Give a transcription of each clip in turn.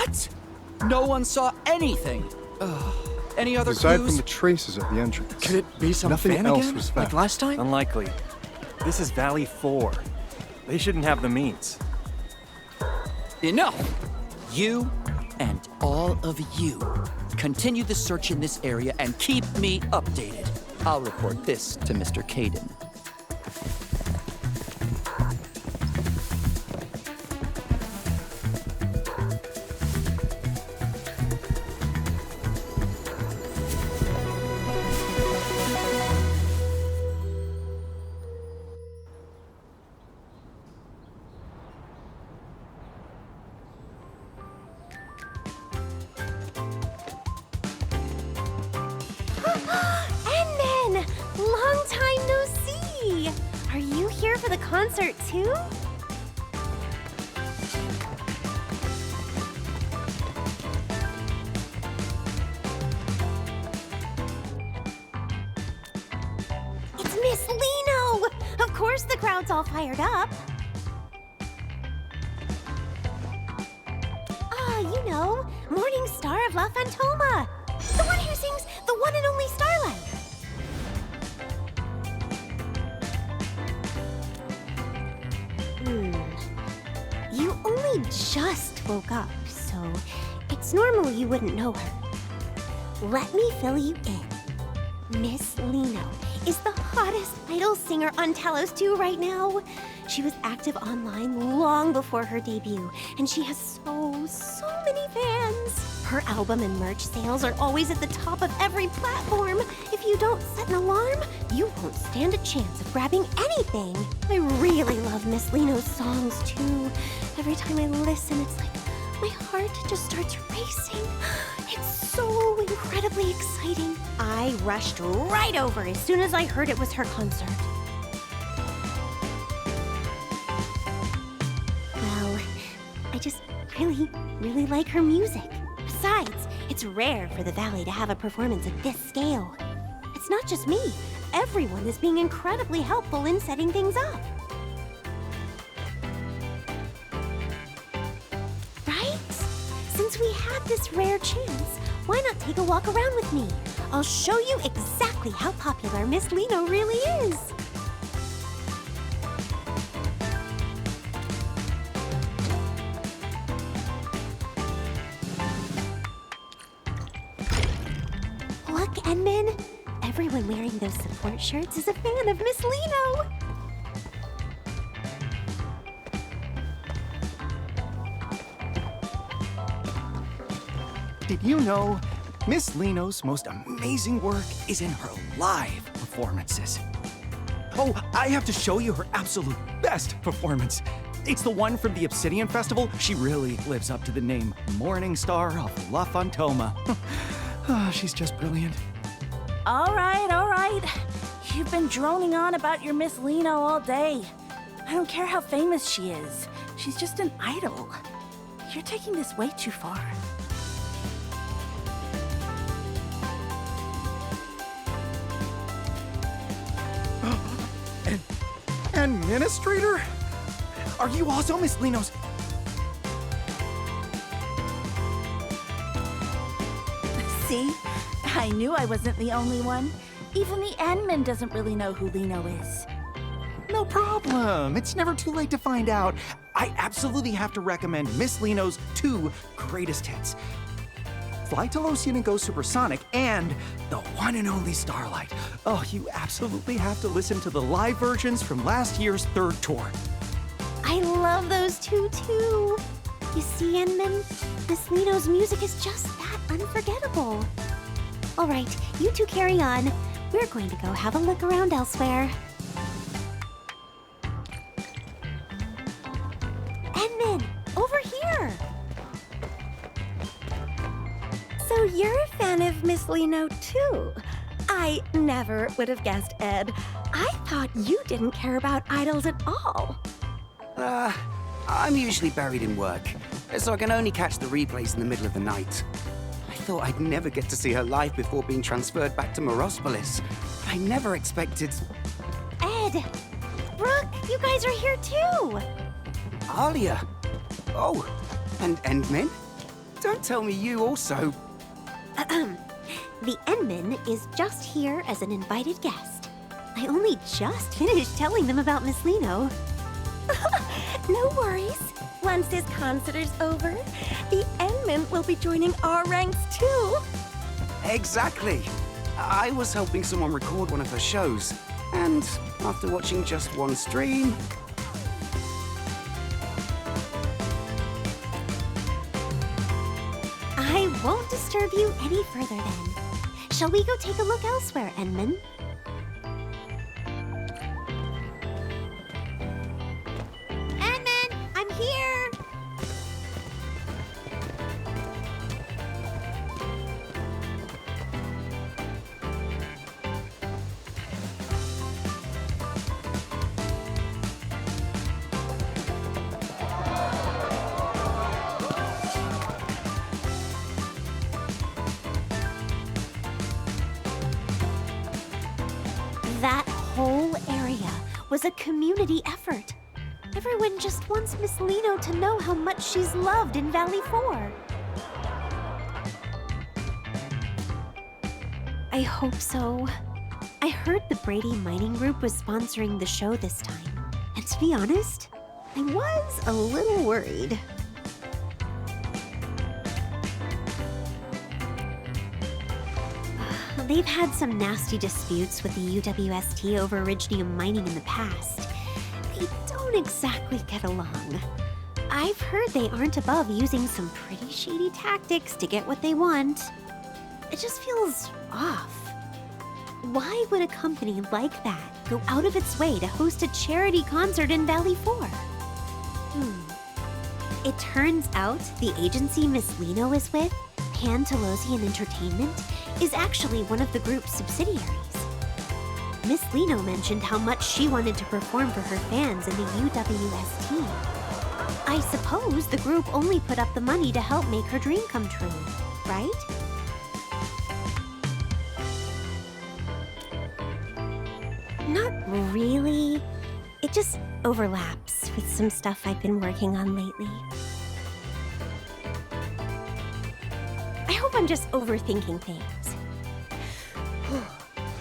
What? No one saw anything. Any other Aside clues? from the traces at the entrance. Could it be some Nothing fan else again, was like found. last time? Unlikely. This is Valley 4. They shouldn't have the means. Enough! You and all of you continue the search in this area and keep me updated. I'll report this to Mr. Caden. Endmin! Long time no see! Are you here for the concert too? It's Miss Liino! Of course the crowd's all fired up. You know, Morning Star of La Fantoma. The one who sings The One and Only Starlight. You only just woke up, so it's normal you wouldn't know her. Let me fill you in. Miss Liino is the hottest idol singer on Talos 2 right now. She was active online long before her debut, and she has so many fans. Her album and merch sales are always at the top of every platform. If you don't set an alarm, you won't stand a chance of grabbing anything. I really love Miss Liino's songs, too. Every time I listen, it's like my heart just starts racing. It's so incredibly exciting. I rushed right over as soon as I heard it was her concert. Well, I just really like her music. Besides, it's rare for the Valley to have a performance at this scale. It's not just me. Everyone is being incredibly helpful in setting things up. Right? Since we had this rare chance, why not take a walk around with me? I'll show you exactly how popular Miss Liino really is. Look, Endmin. Everyone wearing those support shirts is a fan of Miss Liino. Did you know Miss Liino's most amazing work is in her live performances? Oh, I have to show you her absolute best performance. It's the one from the Obsidian Festival. She really lives up to the name Morning Star of La Fantoma. She's just brilliant. All right. You've been droning on about your Miss Liino all day. I don't care how famous she is. She's just an idol. You're taking this way too far. Administrator? Are you also Miss Liino's? See? I knew I wasn't the only one. Even the Endmin doesn't really know who Liino is. No problem. It's never too late to find out. I absolutely have to recommend Miss Liino's 2 greatest hits. Fly to Lothian and Go Supersonic, and the one and only Starlight. Oh, you absolutely have to listen to the live versions from last year's 3rd tour. I love those two, too. You see, Endmin? Miss Liino's music is just that unforgettable. All right, you two carry on. We're going to go have a look around elsewhere. Endmin, over here! So you're a fan of Miss Liino, too? I never would have guessed, Ed. I thought you didn't care about idols at all. I'm usually buried in work, so I can only catch the replays in the middle of the night. I thought I'd never get to see her live before being transferred back to Morospolis. I never expected... Ed! Brooke, you guys are here too! Alia! Oh, and Endmin? Don't tell me you also. The Endmin is just here as an invited guest. I only just finished telling them about Miss Liino. No worries. Once this concert is over, the Endmin will be joining our ranks too. Exactly. I was helping someone record one of her shows, and after watching just one stream... I won't disturb you any further then. Shall we go take a look elsewhere, Endmin? Endmin, I'm here! That whole area was a community effort. Everyone just wants Miss Liino to know how much she's loved in Valley 4. I hope so. I heard the Brady Mining Group was sponsoring the show this time. And to be honest, I was a little worried. They've had some nasty disputes with the UWST over iridium mining in the past. They don't exactly get along. I've heard they aren't above using some pretty shady tactics to get what they want. It just feels off. Why would a company like that go out of its way to host a charity concert in Valley 4? It turns out the agency Miss Liino is with, Pantalosian Entertainment, is actually one of the group's subsidiaries. Miss Liino mentioned how much she wanted to perform for her fans in the UWST. I suppose the group only put up the money to help make her dream come true, right? Not really. It just overlaps with some stuff I've been working on lately. I hope I'm just overthinking things.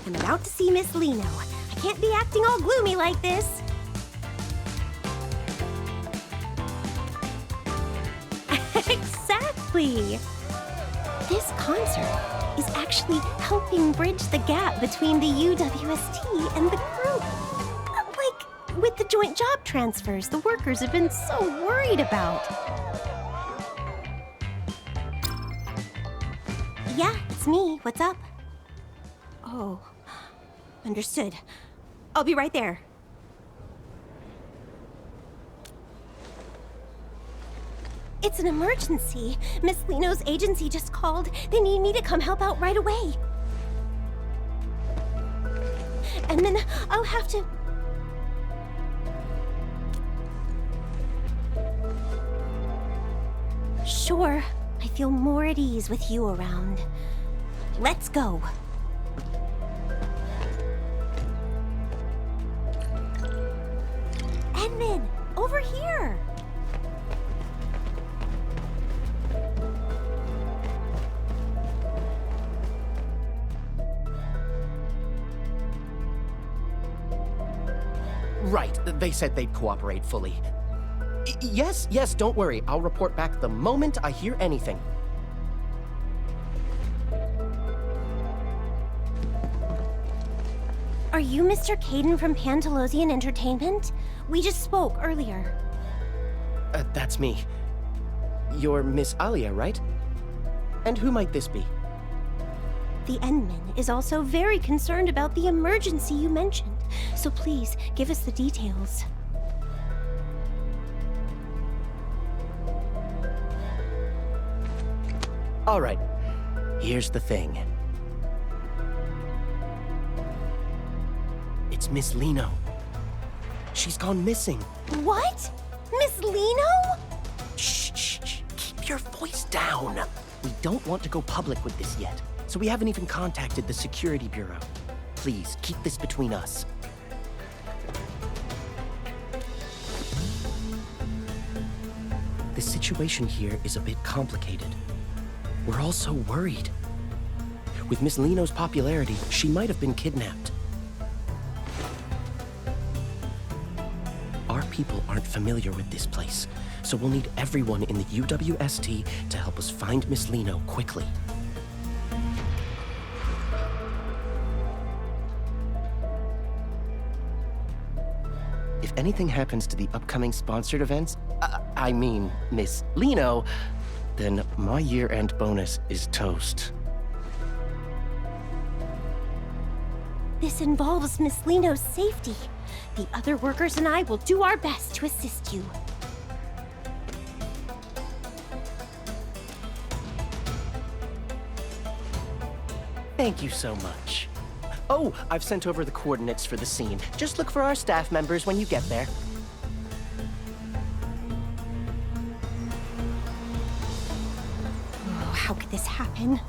I'm about to see Miss Liino. I can't be acting all gloomy like this. Exactly. This concert is actually helping bridge the gap between the UWST and the group. Like, with the joint job transfers the workers have been so worried about. Yeah, it's me. What's up? Oh, understood. I'll be right there. It's an emergency. Miss Liino's agency just called. They need me to come help out right away. And then I'll have to... Sure, I feel more at ease with you around. Let's go. Endmin, over here! Right, they said they'd cooperate fully. Yes, don't worry. I'll report back the moment I hear anything. Are you Mr. Caden from Pantalosian Entertainment? We just spoke earlier. That's me. You're Miss Alia, right? And who might this be? The Endmin is also very concerned about the emergency you mentioned, so please give us the details. All right, here's the thing. It's Miss Liino. She's gone missing. What? Miss Liino? Shh. Keep your voice down. We don't want to go public with this yet, so we haven't even contacted the Security Bureau. Please, keep this between us. The situation here is a bit complicated. We're all so worried. With Miss Liino's popularity, she might have been kidnapped. Our people aren't familiar with this place, so we'll need everyone in the UWST to help us find Miss Liino quickly. If anything happens to the upcoming sponsored events, I mean Miss Liino, then my year-end bonus is toast. This involves Miss Liino's safety. The other workers and I will do our best to assist you. Thank you so much. Oh, I've sent over the coordinates for the scene. Just look for our staff members when you get there. Oh, how could this happen?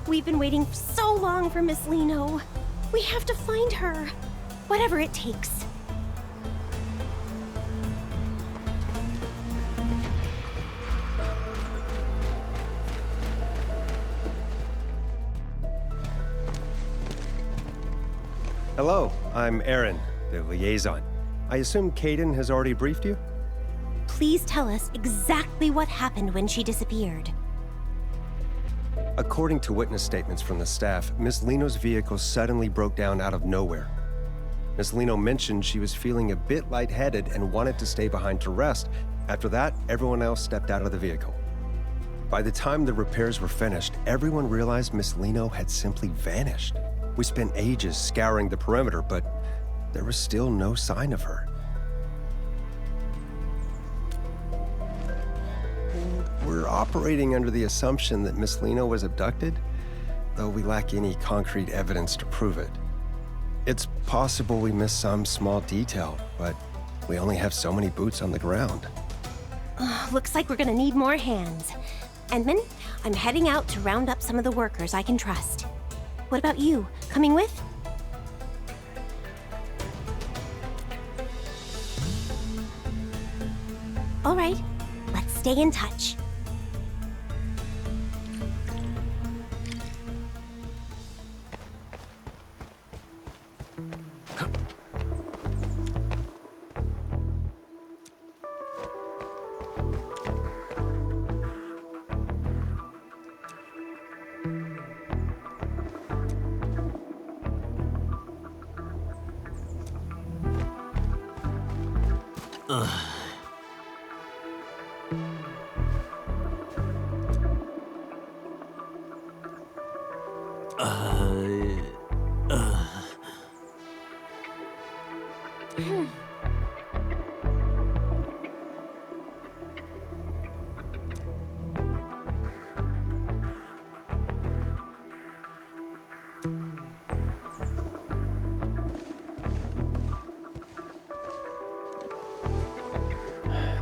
We've been waiting so long for Miss Liino. We have to find her, whatever it takes. Hello, I'm Aaron, the liaison. I assume Kaden has already briefed you? Please tell us exactly what happened when she disappeared. According to witness statements from the staff, Miss Liino's vehicle suddenly broke down out of nowhere. Miss Liino mentioned she was feeling a bit lightheaded and wanted to stay behind to rest. After that, everyone else stepped out of the vehicle. By the time the repairs were finished, everyone realized Miss Liino had simply vanished. We spent ages scouring the perimeter, but there was still no sign of her. We're operating under the assumption that Miss Liino was abducted, though we lack any concrete evidence to prove it. It's possible we missed some small detail, but we only have so many boots on the ground. Looks like we're gonna need more hands. Endmin, I'm heading out to round up some of the workers I can trust. What about you? Coming with? All right, let's stay in touch.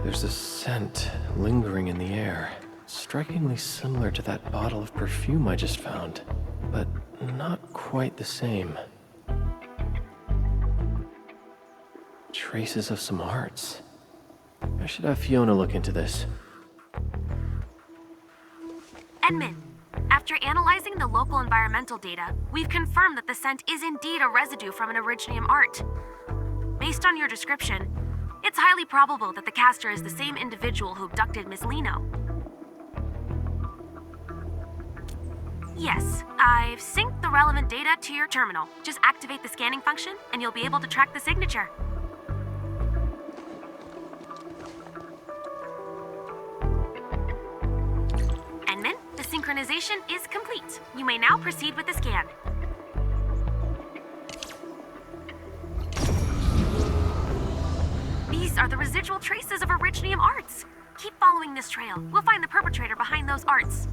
There's a scent lingering in the air, strikingly similar to that bottle of perfume I just found, but not quite the same. Traces of some arts. I should have Fiona look into this. Endmin, after analyzing the local environmental data, we've confirmed that the scent is indeed a residue from an Originium art. Based on your description, it's highly probable that the caster is the same individual who abducted Miss Liino. Yes, I've synced the relevant data to your terminal. Just activate the scanning function, and you'll be able to track the signature. Endmin, the synchronization is complete. You may now proceed with the scan. These are the residual traces of Originium arts. Keep following this trail. We'll find the perpetrator behind those arts.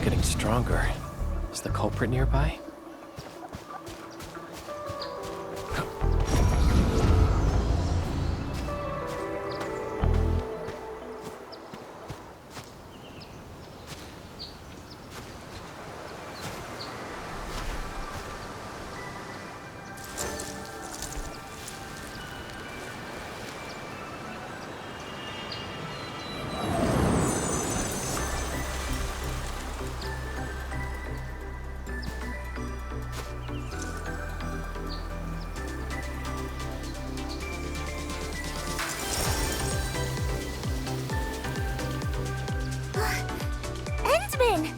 is getting stronger. Is the culprit nearby? Endmin!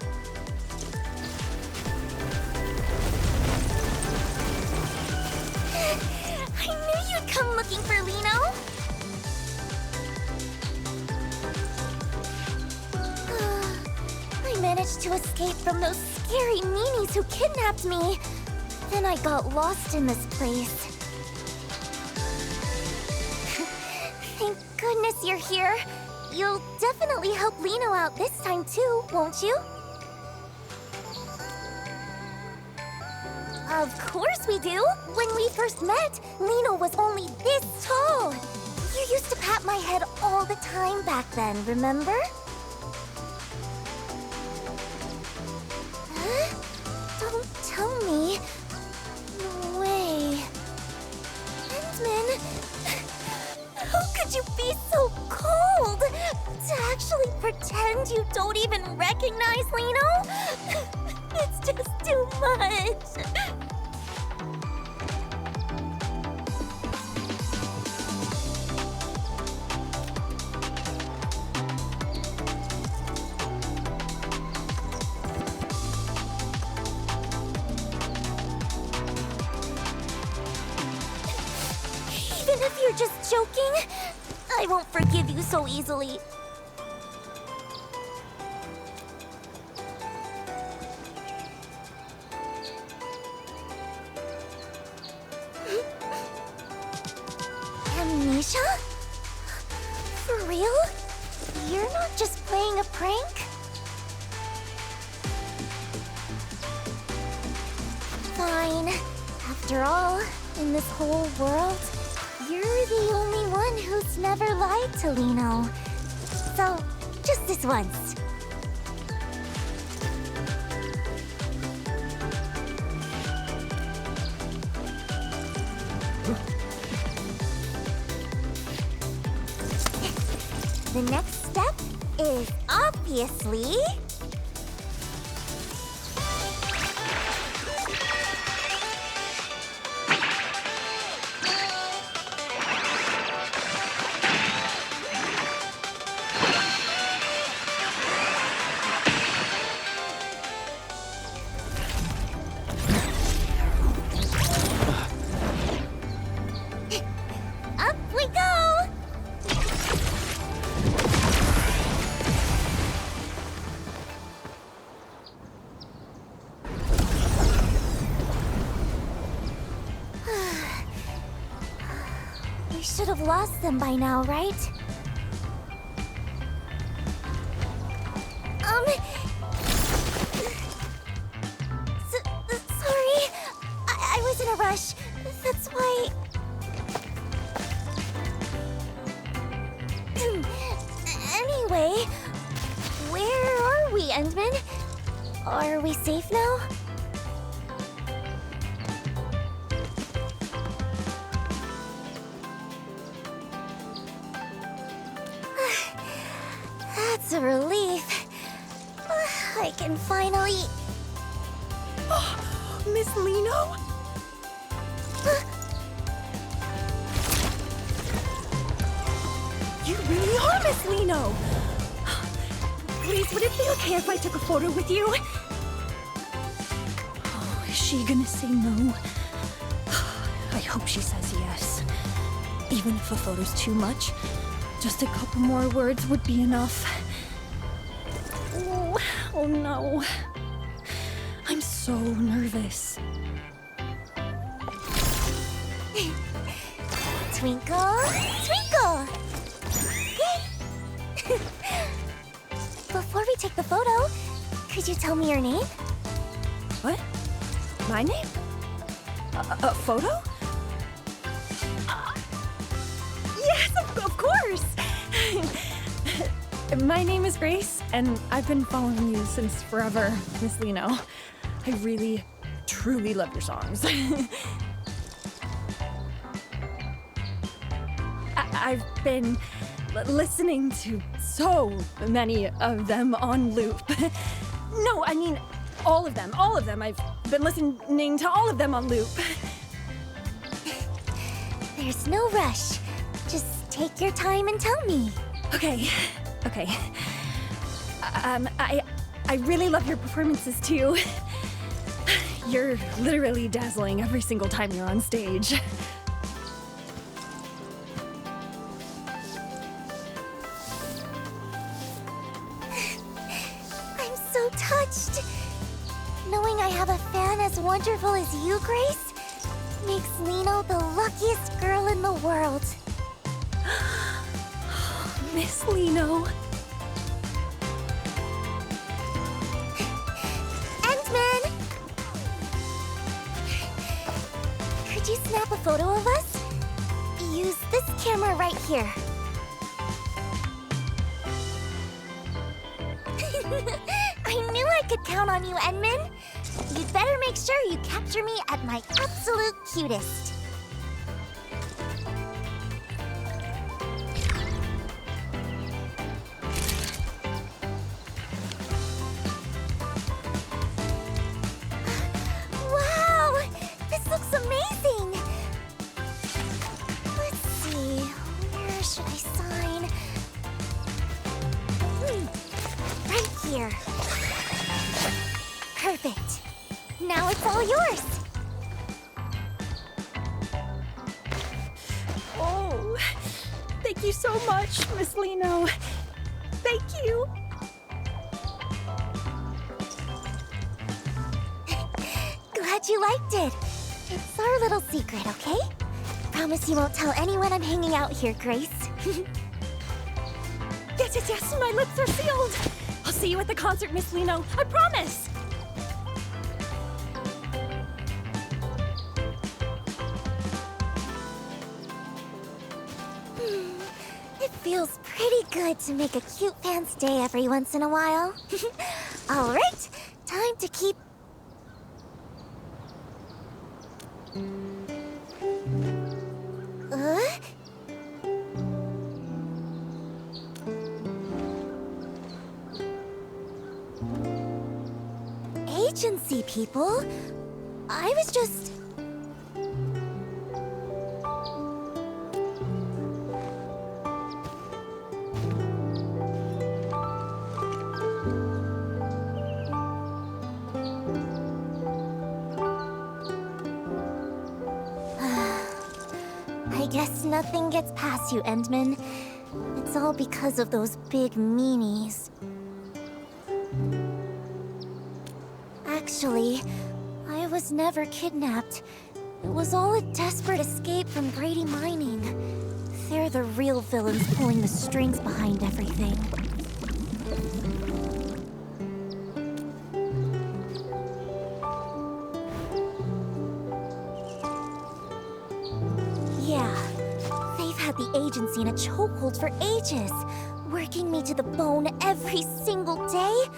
I knew you'd come looking for Liino! I managed to escape from those scary meanies who kidnapped me. Then I got lost in this place. Thank goodness you're here. You'll definitely help Liino out this time too, won't you? Of course we do! When we first met, Liino was only this tall. You used to pat my head all the time back then, remember? Huh? Don't tell me. No way. Endmin, how could you be so cold? To actually pretend you don't even recognize Liino? It's just too much. Even if you're just joking, I won't forgive you so easily. Amnesia? For real? You're not just playing a prank? Fine. After all, in this whole world, you're the only one who's never lied to Liino. So, just this once. The next step is obviously... Up we go! We should have lost them by now, right? Sorry. I was in a rush. That's why... Anyway, where are we, Endmin? Are we safe now? That's a relief. I can finally... Miss Liino? You really are Miss Liino! Please, would it be okay if I took a photo with you? Oh, is she gonna say no? I hope she says yes. Even if a photo's too much, just a couple more words would be enough. Oh no. I'm so nervous. Twinkle, twinkle! Before we take the photo, Could you tell me your name? What? My name? A photo? Yes, of course! My name is Grace, and I've been following you since forever, Miss Liino. I really, truly love your songs. I've been listening to so many of them on loop. No, I mean, all of them. I've been listening to all of them on loop. There's no rush. Just take your time and tell me. Okay. I really love your performances too. You're literally dazzling every single time you're on stage. I'm so touched. Knowing I have a fan as wonderful as you, Grace, makes Liino the luckiest girl in the world. Miss Liino. Endmin! Could you snap a photo of us? Use this camera right here. I knew I could count on you, Endmin. You'd better make sure you capture me at my absolute cutest. Wow! This looks amazing! Let's see, where should I sign? Right here. Perfect. Now it's all yours. Oh, thank you so much, Miss Liino. Thank you. Glad you liked it. It's our little secret, okay? Promise you won't tell anyone I'm hanging out here, Grace. Yes, my lips are sealed. I'll see you at the concert, Miss Liino. I promise. It feels pretty good to make a cute fan's day every once in a while. All right, time to keep... Agency people? I was just... I guess nothing gets past you, Endmin. It's all because of those big meanies. Actually, I was never kidnapped. It was all a desperate escape from Grady Mining. They're the real villains pulling the strings behind everything. Yeah, they've had the agency in a chokehold for ages, working me to the bone every single day.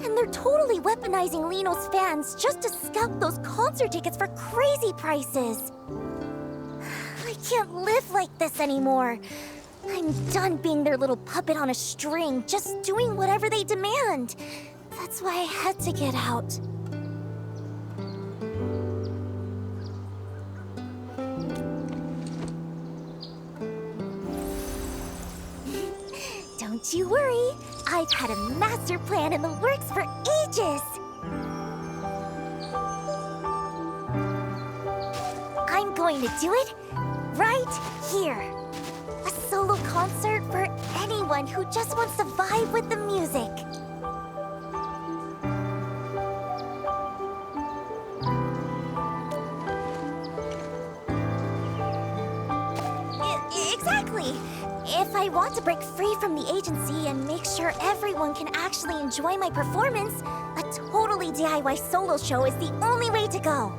And they're totally weaponizing Liino's fans just to scalp those concert tickets for crazy prices. I can't live like this anymore. I'm done being their little puppet on a string, just doing whatever they demand. That's why I had to get out. Don't you worry. I've had a master plan in the works for ages. I'm going to do it right here. A solo concert for anyone who just wants to vibe with the music. Exactly. if I want to break free from the agency and make sure everyone can actually enjoy my performance, a totally DIY solo show is the only way to go.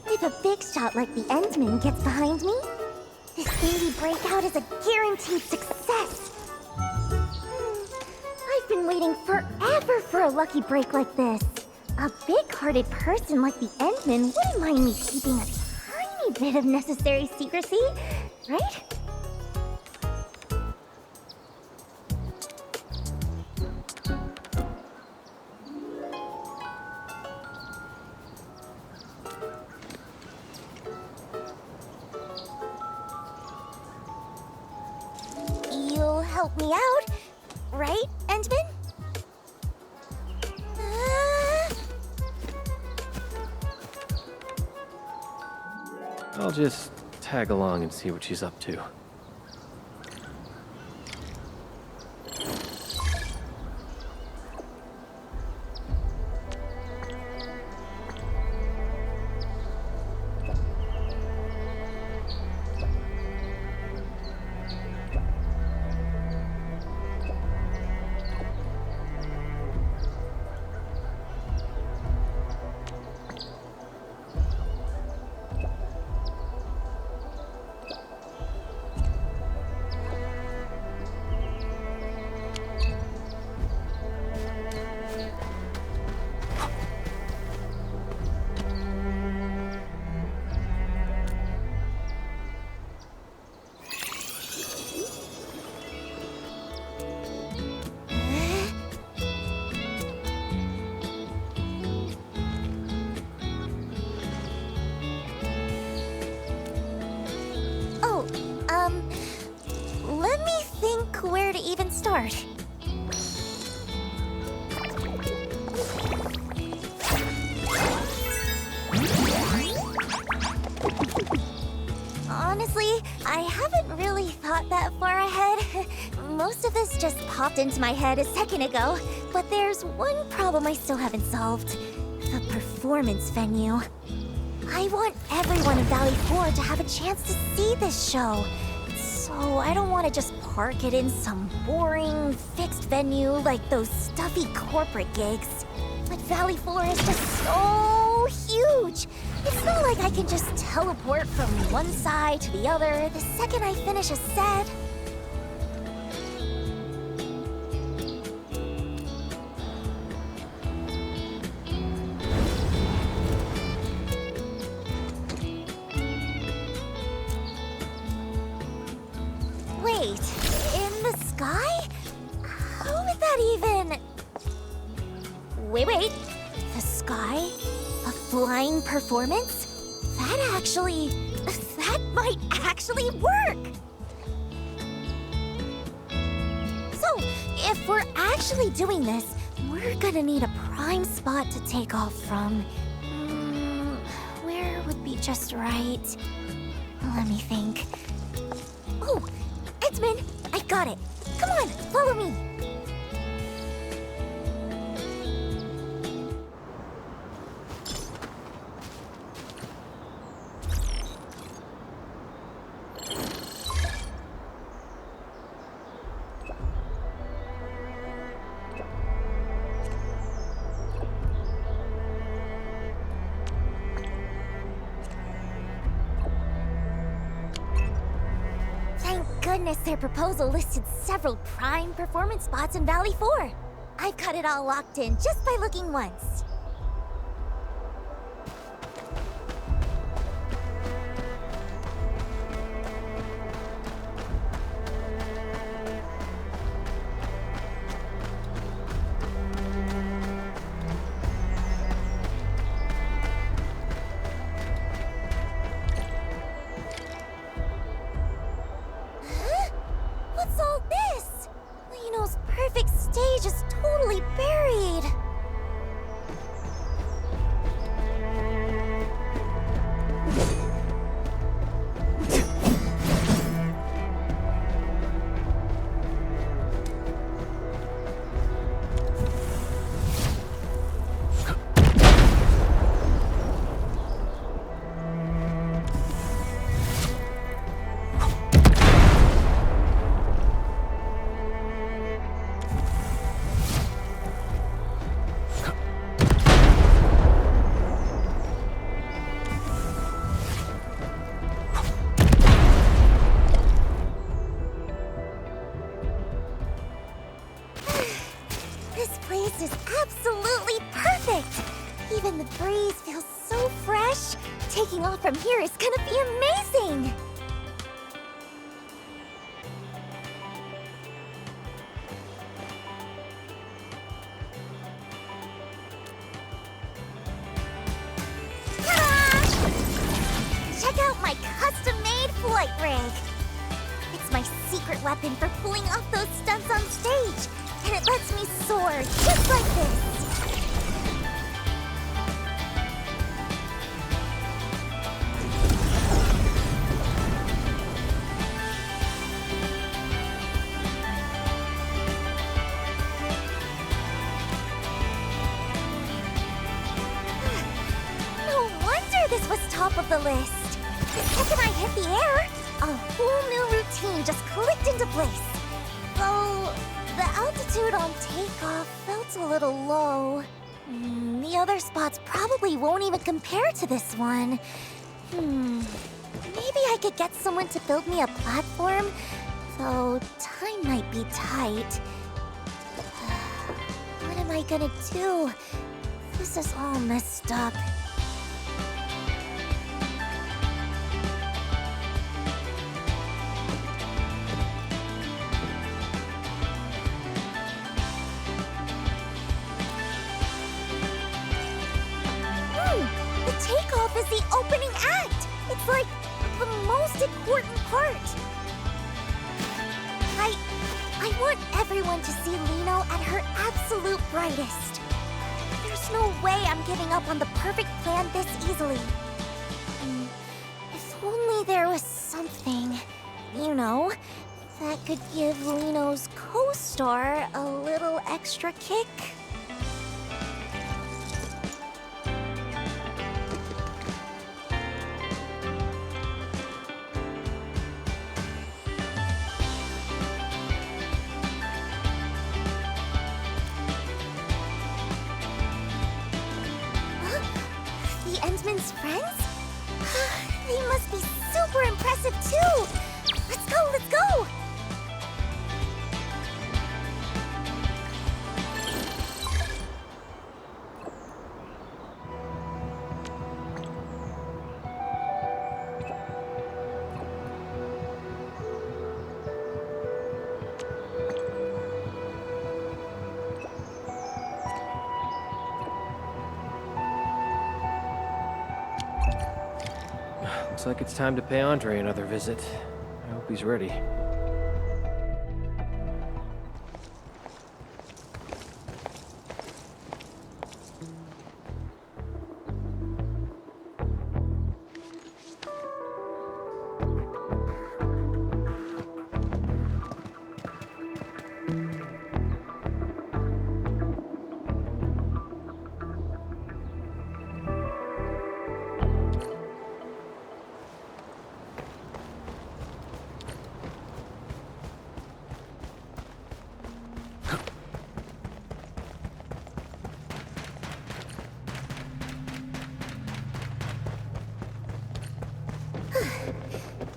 If a big shot like the Endmin gets behind me, this indie breakout is a guaranteed success. I've been waiting forever for a lucky break like this. A big-hearted person like the Endmin wouldn't mind me keeping a tiny bit of necessary secrecy, right? You'll help me out, right, Endmin? I'll just tag along and see what she's up to. Let me think where to even start. Honestly, I haven't really thought that far ahead. Most of this just popped into my head a second ago, but there's one problem I still haven't solved. The performance venue. I want everyone in Valley 4 to have a chance to see this show. So I don't want to just park it in some boring, fixed venue like those stuffy corporate gigs. But Valley 4 is just so huge. It's not like I can just teleport from one side to the other the second I finish a set. Wait, in the sky? How would that even... Wait. The sky? A flying performance? That might actually work! So, if we're actually doing this, we're gonna need a prime spot to take off from. Where would be just right? Let me think. Oh, Endmin, I got it. Come on, follow me. Goodness, their proposal listed several prime performance spots in Valley 4. I've got it all locked in just by looking once. What's all this? Liino's perfect stage is totally buried. This place is absolutely perfect! Even the breeze feels so fresh. Taking off from here is gonna be amazing! Ta-da! Check out my custom-made flight rig! It's my secret weapon for pulling off those stunts on stage, and it lets me soar just like this. Top of the list. The second I hit the air, a whole new routine just clicked into place. Though the altitude on takeoff felt a little low. The other spots probably won't even compare to this one. Maybe I could get someone to build me a platform, though time might be tight. What am I gonna do? This is all messed up. Takeoff is the opening act! It's like the most important part. I want everyone to see Liino at her absolute brightest. There's no way I'm giving up on the perfect plan this easily. If only there was something, you know, that could give Liino's co-star a little extra kick. Endmin's friends? They must be super impressive too! Let's go, let's go! Looks like it's time to pay Andre another visit. I hope he's ready.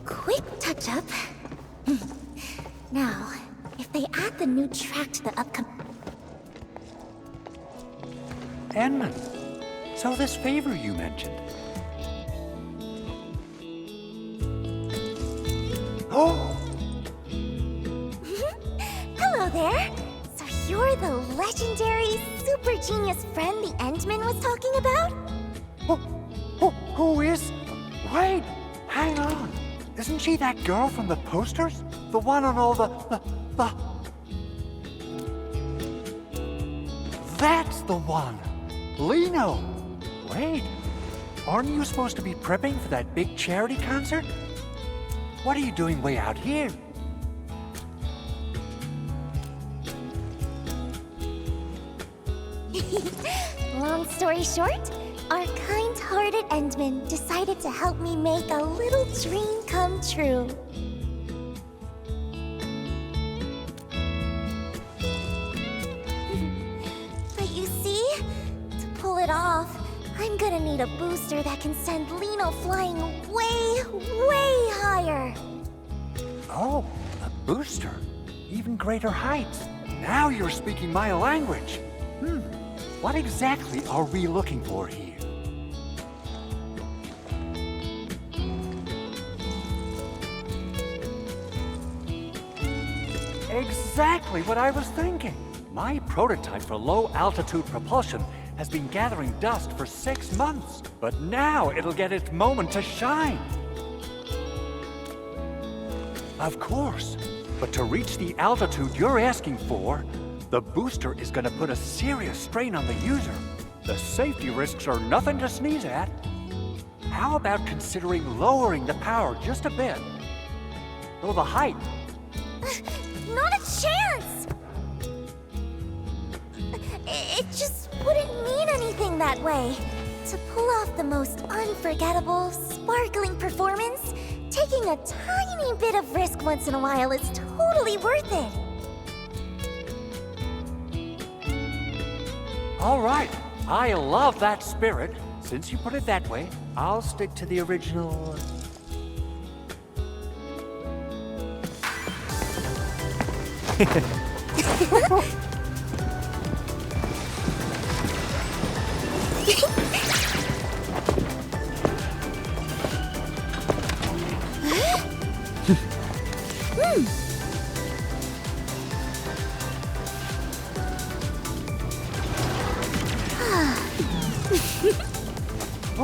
Quick touch-up. Now, if they add the new track to the upcoming... Endmin, so this favor you mentioned. Oh! Hello there! So you're the legendary, super genius friend the Endmin was talking about? Who is... Wait! Hang on! Isn't she that girl from the posters? The one on all the... That's the one! Liino! Wait, aren't you supposed to be prepping for that big charity concert? What are you doing way out here? Long story short, our kind-hearted Endmin decided to help me make a little dream come true. But you see, to pull it off, I'm gonna need a booster that can send Liino flying way, way higher. Oh, a booster. Even greater heights. Now you're speaking my language. What exactly are we looking for here? Exactly what I was thinking. My prototype for low-altitude propulsion has been gathering dust for 6 months, but now it'll get its moment to shine. Of course, but to reach the altitude you're asking for, the booster is going to put a serious strain on the user. The safety risks are nothing to sneeze at. How about considering lowering the power just a bit? Though the height... Not a chance! It just wouldn't mean anything that way. To pull off the most unforgettable, sparkling performance, taking a tiny bit of risk once in a while is totally worth it. All right, I love that spirit. Since you put it that way, I'll stick to the original...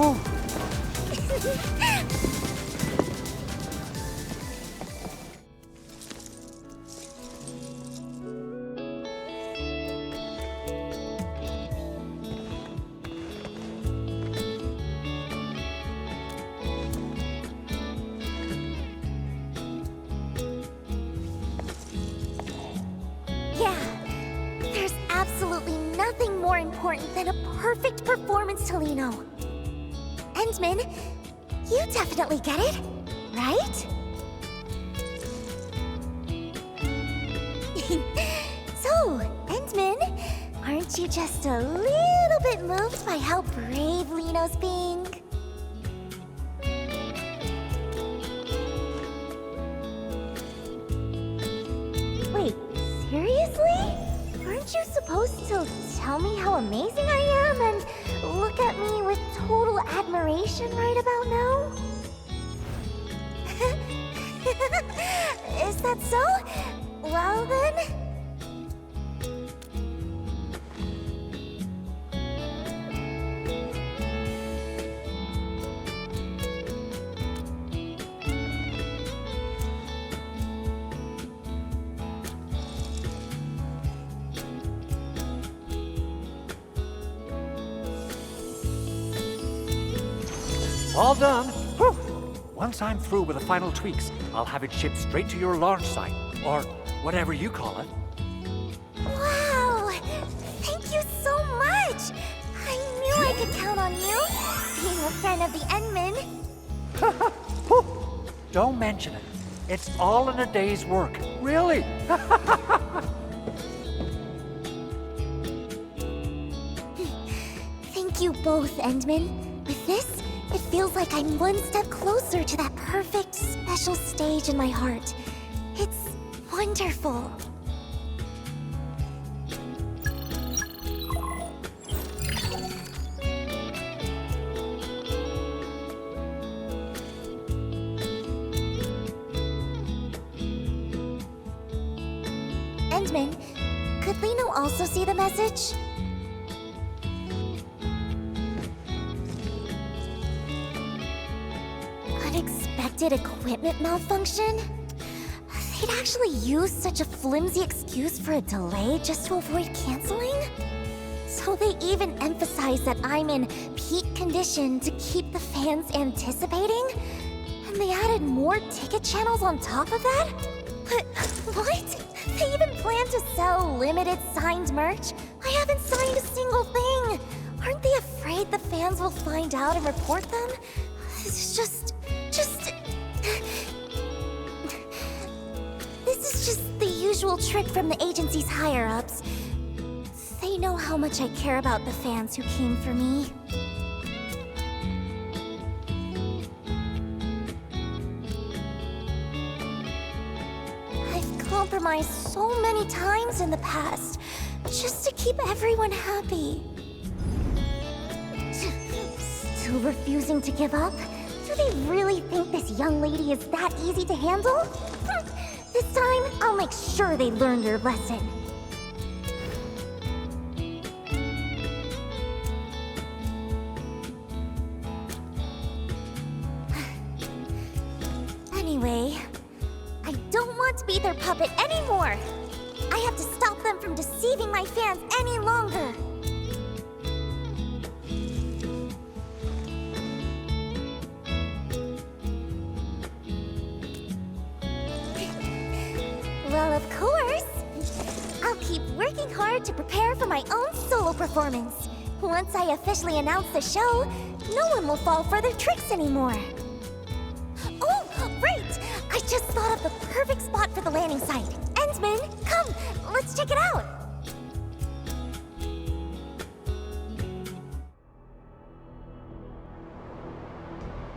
Oh. Yeah, there's absolutely nothing more important than a perfect performance to Liino. Endmin, you definitely get it, right? So, Endmin, aren't you just a little bit moved by how brave Liino's being? Wait, seriously? Aren't you supposed to tell me how amazing I am and look at me with total admiration right about now? Is that so? Well then... All done. Whew. Once I'm through with the final tweaks, I'll have it shipped straight to your launch site, or whatever you call it. Wow! Thank you so much! I knew I could count on you, being a friend of the Endmin. Don't mention it. It's all in a day's work. Really? Thank you both, Endmin. With this, it feels like I'm one step closer to that perfect, special stage in my heart. It's wonderful. Endmin, could Liino also see the message? Unexpected equipment malfunction? They'd actually use such a flimsy excuse for a delay just to avoid canceling? So they even emphasize that I'm in peak condition to keep the fans anticipating? And they added more ticket channels on top of that? But what? They even plan to sell limited signed merch? I haven't signed a single thing! Aren't they afraid the fans will find out and report them? It's just... This is just the usual trick from the agency's higher-ups. They know how much I care about the fans who came for me. I've compromised compromised so many times in the past, just to keep everyone happy. Still refusing to give up? Do they really think this young lady is that easy to handle? This time, I'll make sure they learn their lesson. Anyway, I don't want to be their puppet anymore. I have to stop them from deceiving my fans any longer. Well, of course. I'll keep working hard to prepare for my own solo performance. Once I officially announce the show, no one will fall for their tricks anymore. Oh, right! I just thought of the perfect spot for the landing site. Endmin, come, let's check it out.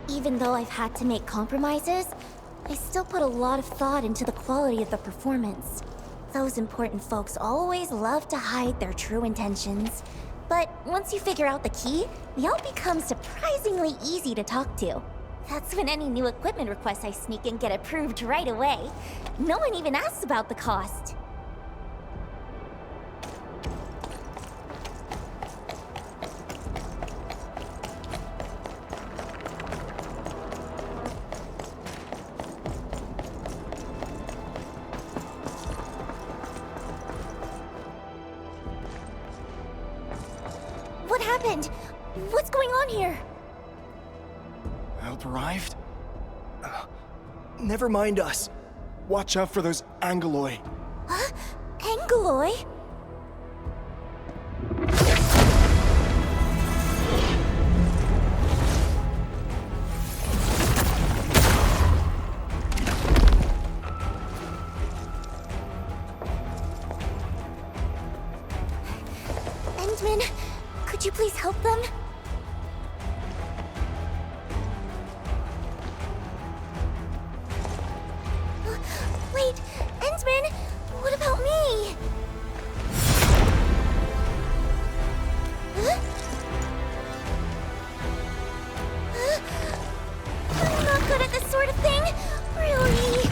Even though I've had to make compromises, I still put a lot of thought into the quality of the performance. Those important folks always love to hide their true intentions. But once you figure out the key, they all become surprisingly easy to talk to. That's when any new equipment requests I sneak in get approved right away. No one even asks about the cost. What happened? What's going on here? Help arrived? Never mind us. Watch out for those Angeloi. Huh? Angeloi? Endmin, could you please help them? Wait, Endmin, what about me? Huh? I'm not good at this sort of thing, really.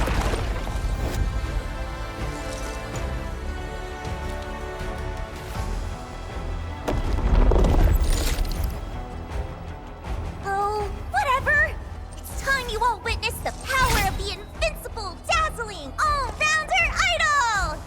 Oh, whatever. It's time you all witness the power of the invincible, dazzling, all-rounder idol!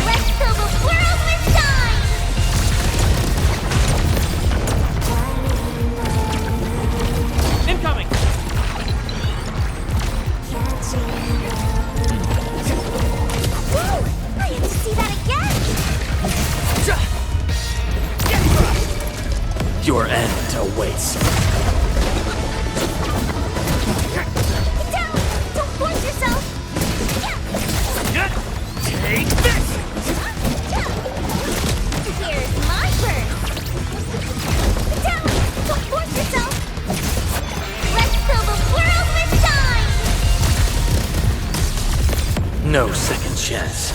Let's fill the world with shine! Incoming! Whoa! I have to see that again! Your end awaits. Get down! Don't force yourself! Take this! Here's my burst! Get down! Don't force yourself! Let's fill the world with shine! No second chance.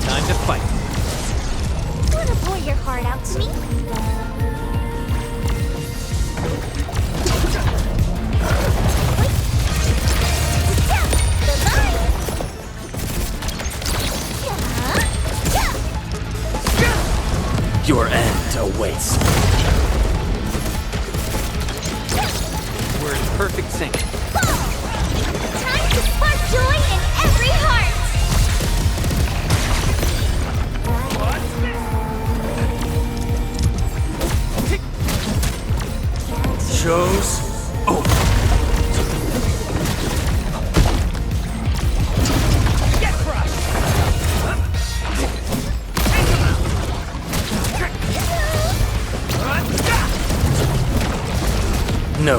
Time to fight. Wanna pour your heart out to me? The line! Your end awaits. We're in perfect sync. Time to spark joy in every heart! Show's over.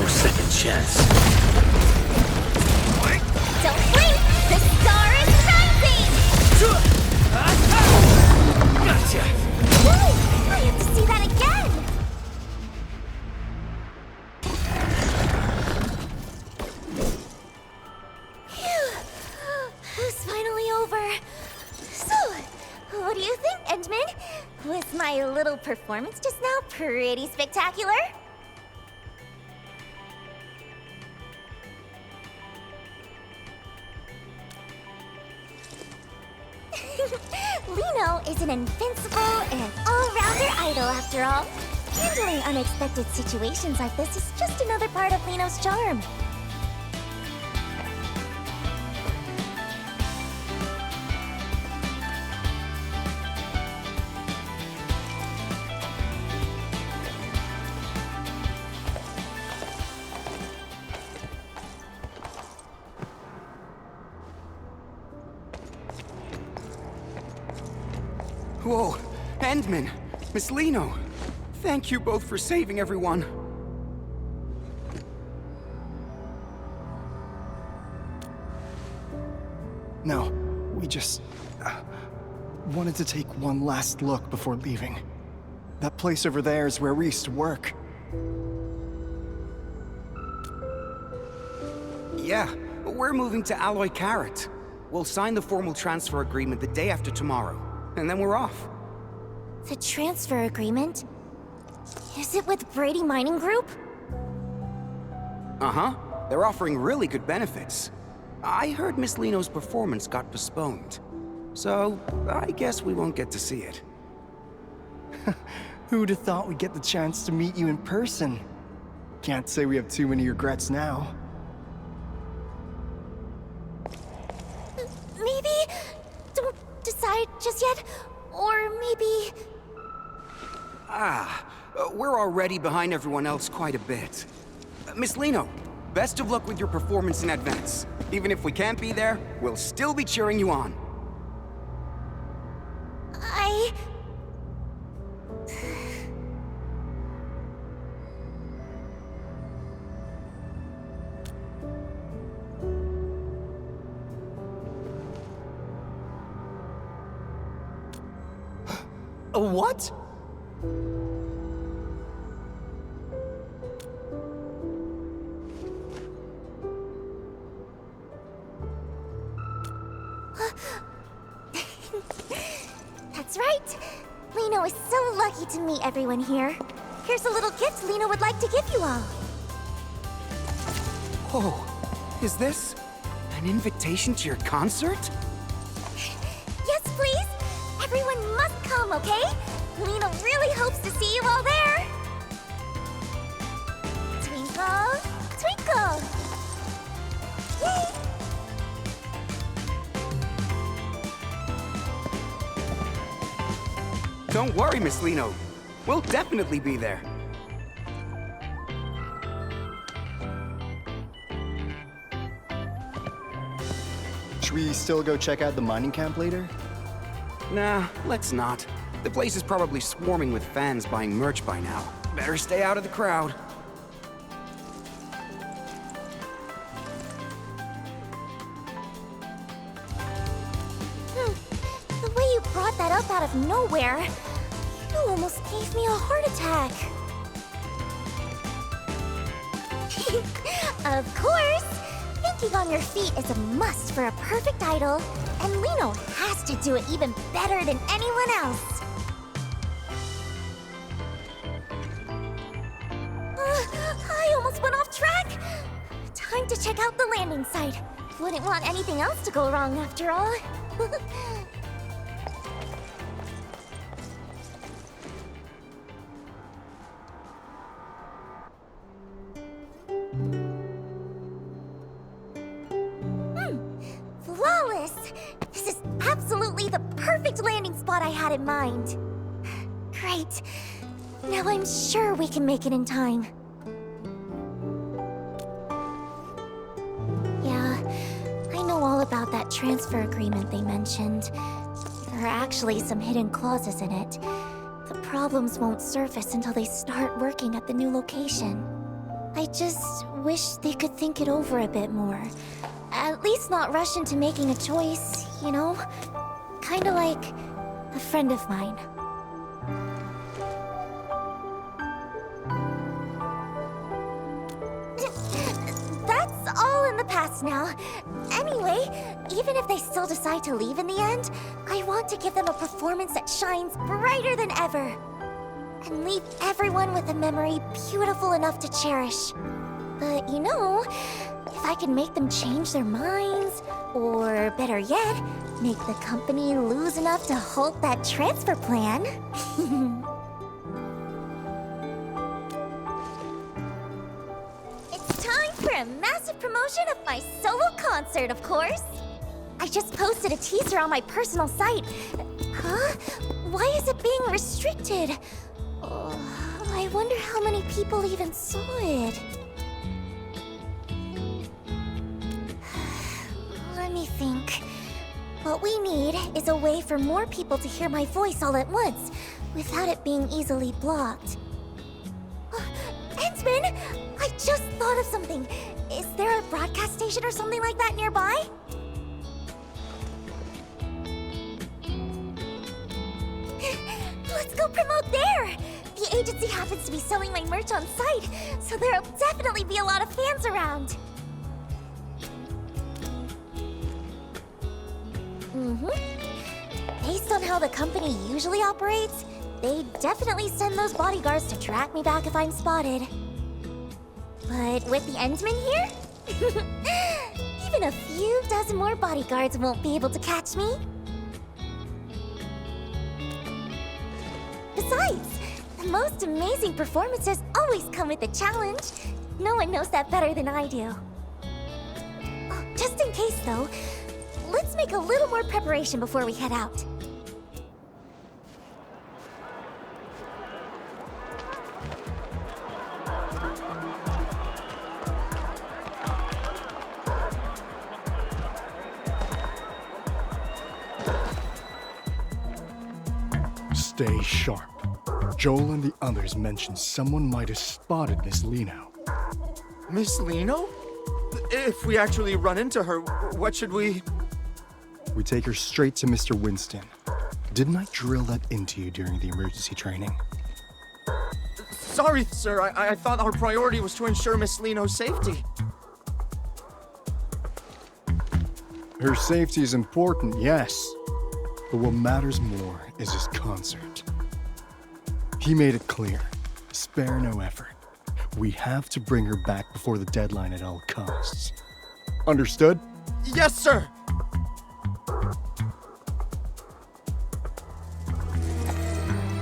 no second chance. Don't blink! The star is rising! Gotcha! Whoa! I have to see that again! Phew. It's finally over. So, what do you think, Endmin? Was my little performance just now pretty spectacular? Liino is an invincible and all-rounder idol, after all. Handling unexpected situations like this is just another part of Liino's charm. Whoa, Endmin, Miss Liino. Thank you both for saving everyone. No, we just wanted to take one last look before leaving. That place over there is where we used to work. Yeah, we're moving to Alloy Carrot. We'll sign the formal transfer agreement the day after tomorrow, and then we're off. The transfer agreement? Is it with Brady Mining Group? Uh-huh. They're offering really good benefits. I heard Miss Liino's performance got postponed. So, I guess we won't get to see it. Who'd have thought we'd get the chance to meet you in person? Can't say we have too many regrets now. Maybe... Don't decide just yet. Or maybe... We're already behind everyone else quite a bit. Miss Liino, best of luck with your performance in advance. Even if we can't be there, we'll still be cheering you on. What? That's right. Liino is so lucky to meet everyone here. Here's a little gift Liino would like to give you all. Oh, is this an invitation to your concert? Yes, please. Everyone must come, okay? Liino really hopes to see you all there. Twinkle, twinkle. Yay! Don't worry, Miss Liino. We'll definitely be there. Should we still go check out the mining camp later? Nah, let's not. The place is probably swarming with fans buying merch by now. Better stay out of the crowd. The way you brought that up out of nowhere, you almost gave me a heart attack. Of course! Thinking on your feet is a must for a perfect idol, and Liino has to do it even better than anyone else. I almost went off track! Time to check out the landing site. Wouldn't want anything else to go wrong after all. Flawless! This is absolutely the perfect landing spot I had in mind. Great. Now I'm sure we can make it in time. Yeah, I know all about that transfer agreement they mentioned. There are actually some hidden clauses in it. The problems won't surface until they start working at the new location. I just wish they could think it over a bit more. At least not rush into making a choice, you know? Kinda like a friend of mine. That's all in the past now. Anyway, even if they still decide to leave in the end, I want to give them a performance that shines brighter than ever. And leave everyone with a memory beautiful enough to cherish. But you know, if I can make them change their minds, or better yet, make the company lose enough to halt that transfer plan. It's time for a massive promotion of my solo concert, of course. I just posted a teaser on my personal site. Huh? Why is it being restricted? Oh, I wonder how many people even saw it. Let me think. What we need is a way for more people to hear my voice all at once, without it being easily blocked. Endmin! I just thought of something. Is there a broadcast station or something like that nearby? Let's go promote there! The agency happens to be selling my merch on site, so there'll definitely be a lot of fans around. Based on how the company usually operates, they definitely send those bodyguards to track me back if I'm spotted. But with the Endmin here, even a few dozen more bodyguards won't be able to catch me. Besides, the most amazing performances always come with a challenge. No one knows that better than I do. Oh, just in case, though, let's make a little more preparation before we head out. Stay sharp. Joel and the others mentioned someone might have spotted Miss Liino. Miss Liino? If we actually run into her, what should we... We take her straight to Mr. Winston. Didn't I drill that into you during the emergency training? Sorry, sir. I thought our priority was to ensure Miss Liino's safety. Her safety is important, yes. But what matters more is his concert. He made it clear. Spare no effort. We have to bring her back before the deadline at all costs. Understood? Yes, sir!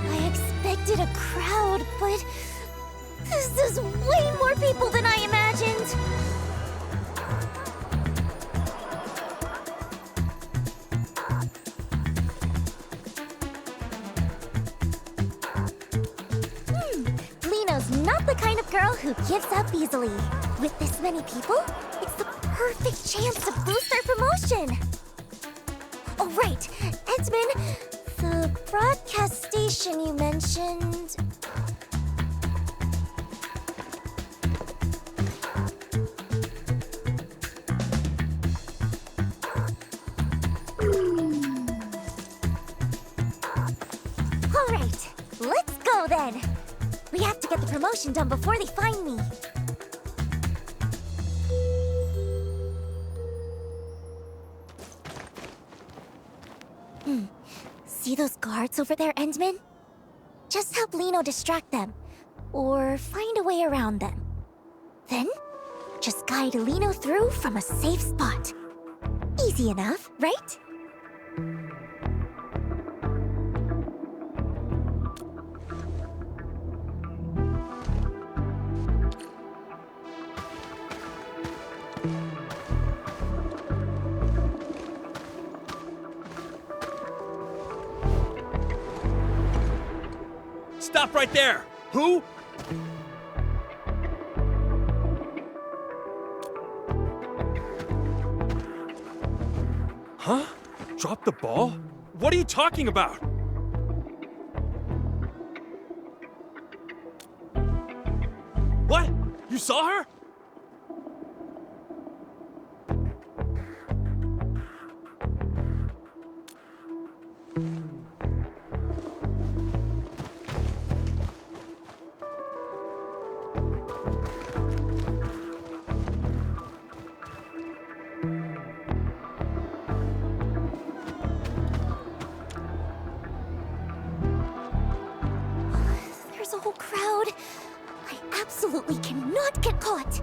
I expected a crowd, but this is way more people than I imagined. Liino's not the kind of girl who gives up easily. With this many people, it's the perfect chance to boost our promotion. Oh, right. Endmin, the broadcast station you mentioned... All right, let's go then. We have to get the promotion done before they find me. See those guards over there, Endmin? Just help Liino distract them, or find a way around them. Then, just guide Liino through from a safe spot. Easy enough, right? Stop right there! Who? Huh? Drop the ball? What are you talking about? What? You saw her? There's a whole crowd. I absolutely cannot get caught.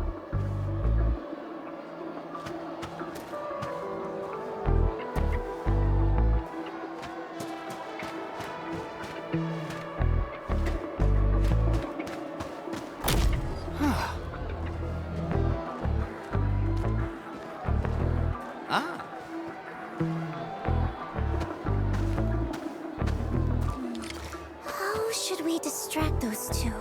Ah. How should we distract those two?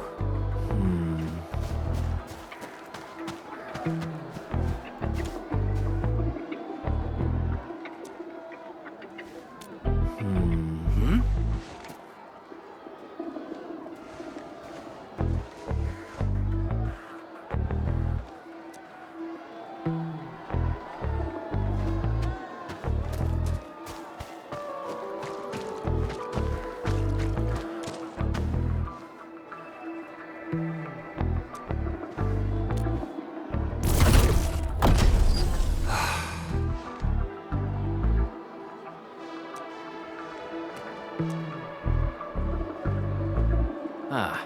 Ah.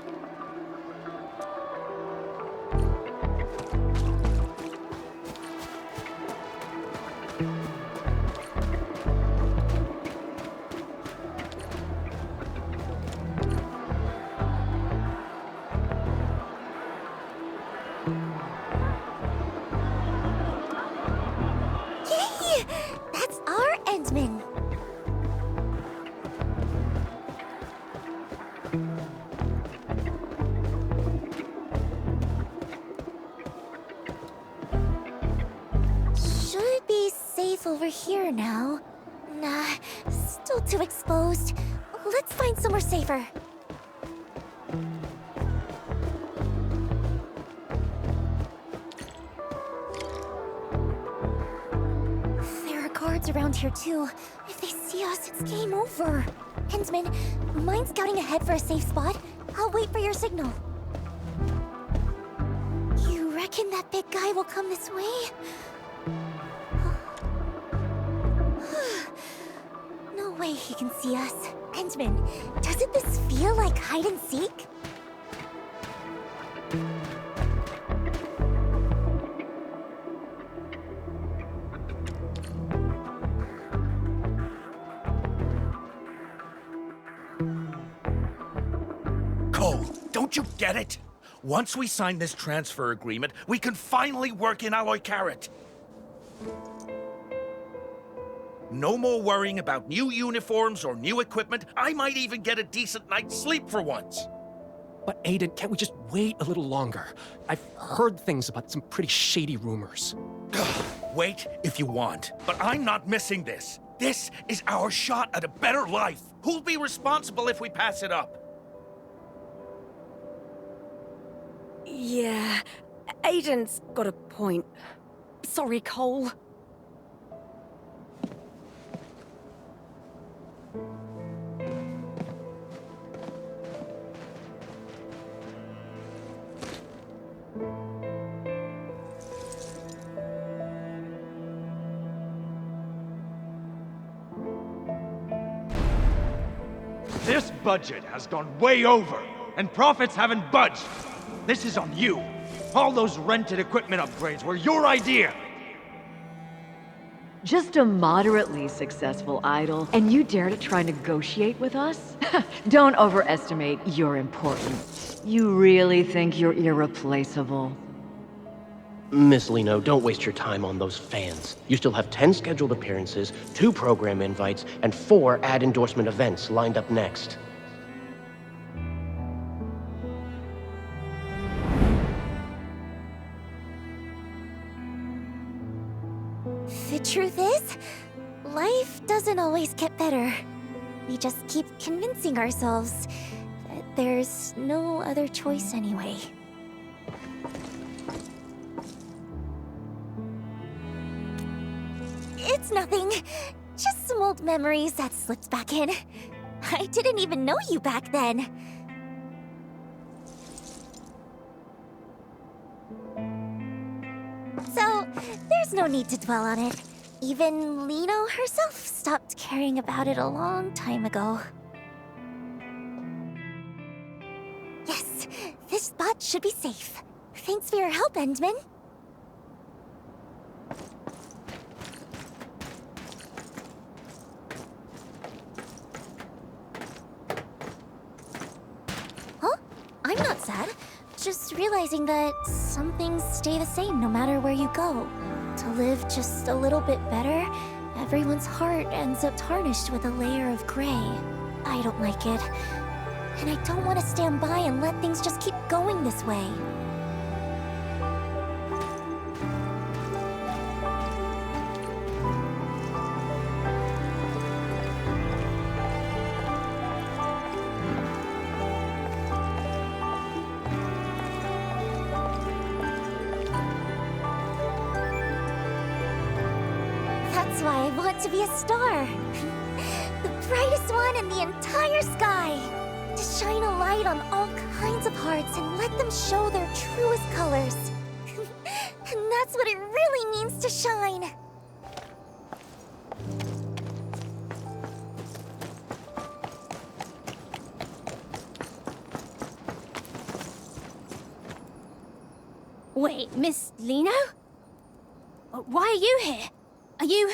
Yay! That's our Endmin. Should be safe over here now. Nah, still too exposed. Let's find somewhere safer. There are guards around here too. If they see us, it's game over. Endmin, mind scouting ahead for a safe spot? I'll wait for your signal. You reckon that big guy will come this way? No way he can see us. Endmin, doesn't this feel like hide and seek? Cole, don't you get it? Once we sign this transfer agreement, we can finally work in Alloy Carrot. No more worrying about new uniforms or new equipment. I might even get a decent night's sleep for once. But Aiden, can't we just wait a little longer? I've heard things about some pretty shady rumors. Wait if you want, but I'm not missing this. This is our shot at a better life. Who'll be responsible if we pass it up? Yeah, Aiden's got a point. Sorry, Cole. This budget has gone way over, and profits haven't budged. This is on you. All those rented equipment upgrades were your idea. Just a moderately successful idol, and you dare to try negotiate with us? Don't overestimate your importance. You really think you're irreplaceable? Miss Liino, don't waste your time on those fans. You still have 10 scheduled appearances, 2 program invites, and 4 ad endorsement events lined up next. The truth is, life doesn't always get better. We just keep convincing ourselves that there's no other choice anyway. it's nothing. Just some old memories that slipped back in. I didn't even know you back then. So, there's no need to dwell on it. Even Liino herself stopped caring about it a long time ago. Yes, this spot should be safe. Thanks for your help, Endmin. Huh? I'm not sad. Just realizing that some things stay the same no matter where you go. To live just a little bit better, everyone's heart ends up tarnished with a layer of gray. I don't like it. And I don't want to stand by and let things just keep going this way. That's why I want to be a star. The brightest one in the entire sky. To shine a light on all kinds of hearts and let them show their truest colors. And that's what it really means to shine. Wait, Miss Liino? Why are you here? Are you...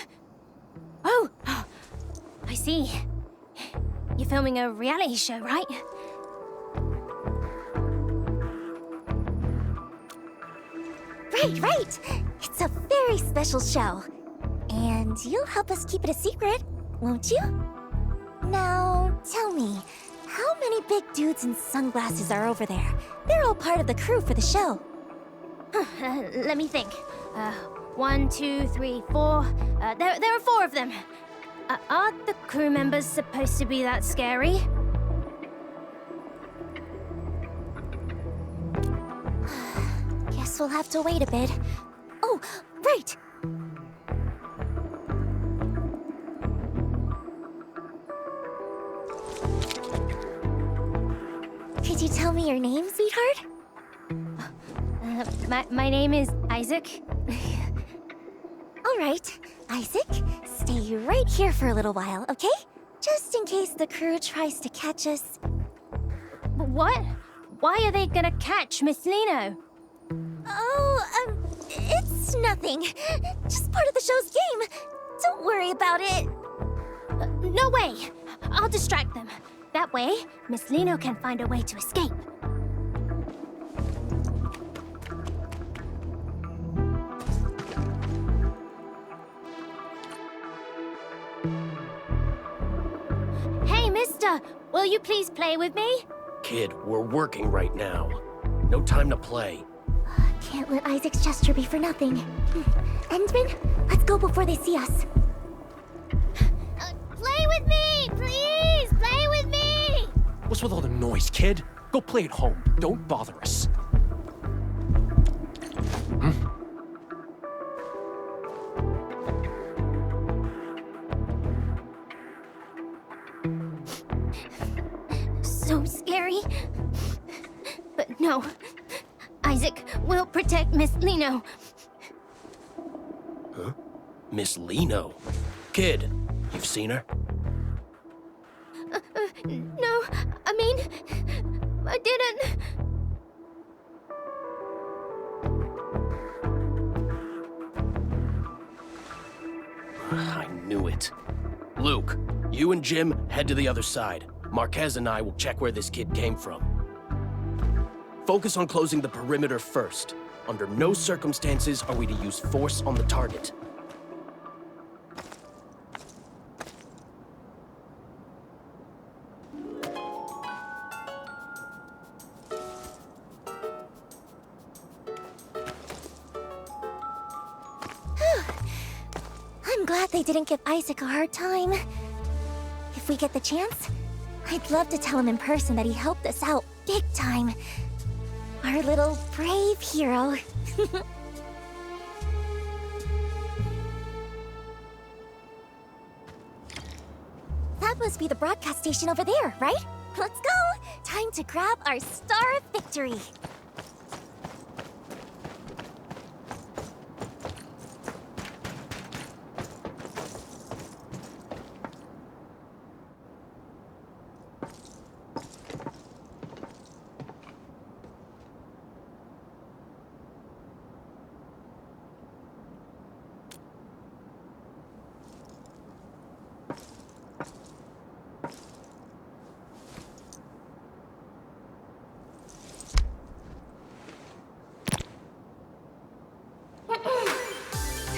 Oh, I see. You're filming a reality show, right? Right. It's a very special show. And you'll help us keep it a secret, won't you? Now, tell me, how many big dudes in sunglasses are over there? They're all part of the crew for the show. Let me think. 1, 2, 3, 4. There are 4 of them. Aren't the crew members supposed to be that scary? Guess we'll have to wait a bit. Oh, right! Could you tell me your name, sweetheart? My name is Isaac. All right, Isaac, stay right here for a little while, okay? Just in case the crew tries to catch us. What? Why are they gonna catch Miss Liino? Oh, it's nothing. Just part of the show's game. Don't worry about it. No way! I'll distract them. That way, Miss Liino can find a way to escape. Hey, mister! Will you please play with me? Kid, we're working right now. No time to play. Can't let Isaac's gesture be for nothing. Endmin, let's go before they see us. Play with me! Please! Play with me! What's with all the noise, kid? Go play at home. Don't bother us. So scary. But no. Isaac will protect Miss Liino. Huh? Miss Liino? Kid, you've seen her? No, I mean, I didn't. I knew it. Luke, you and Jim head to the other side. Marquez and I will check where this kid came from. Focus on closing the perimeter first. Under no circumstances are we to use force on the target. I'm glad they didn't give Isaac a hard time. If we get the chance, I'd love to tell him in person that he helped us out big time. Our little brave hero. must be the broadcast station over there, right? Let's go! Time to grab our Star of Victory.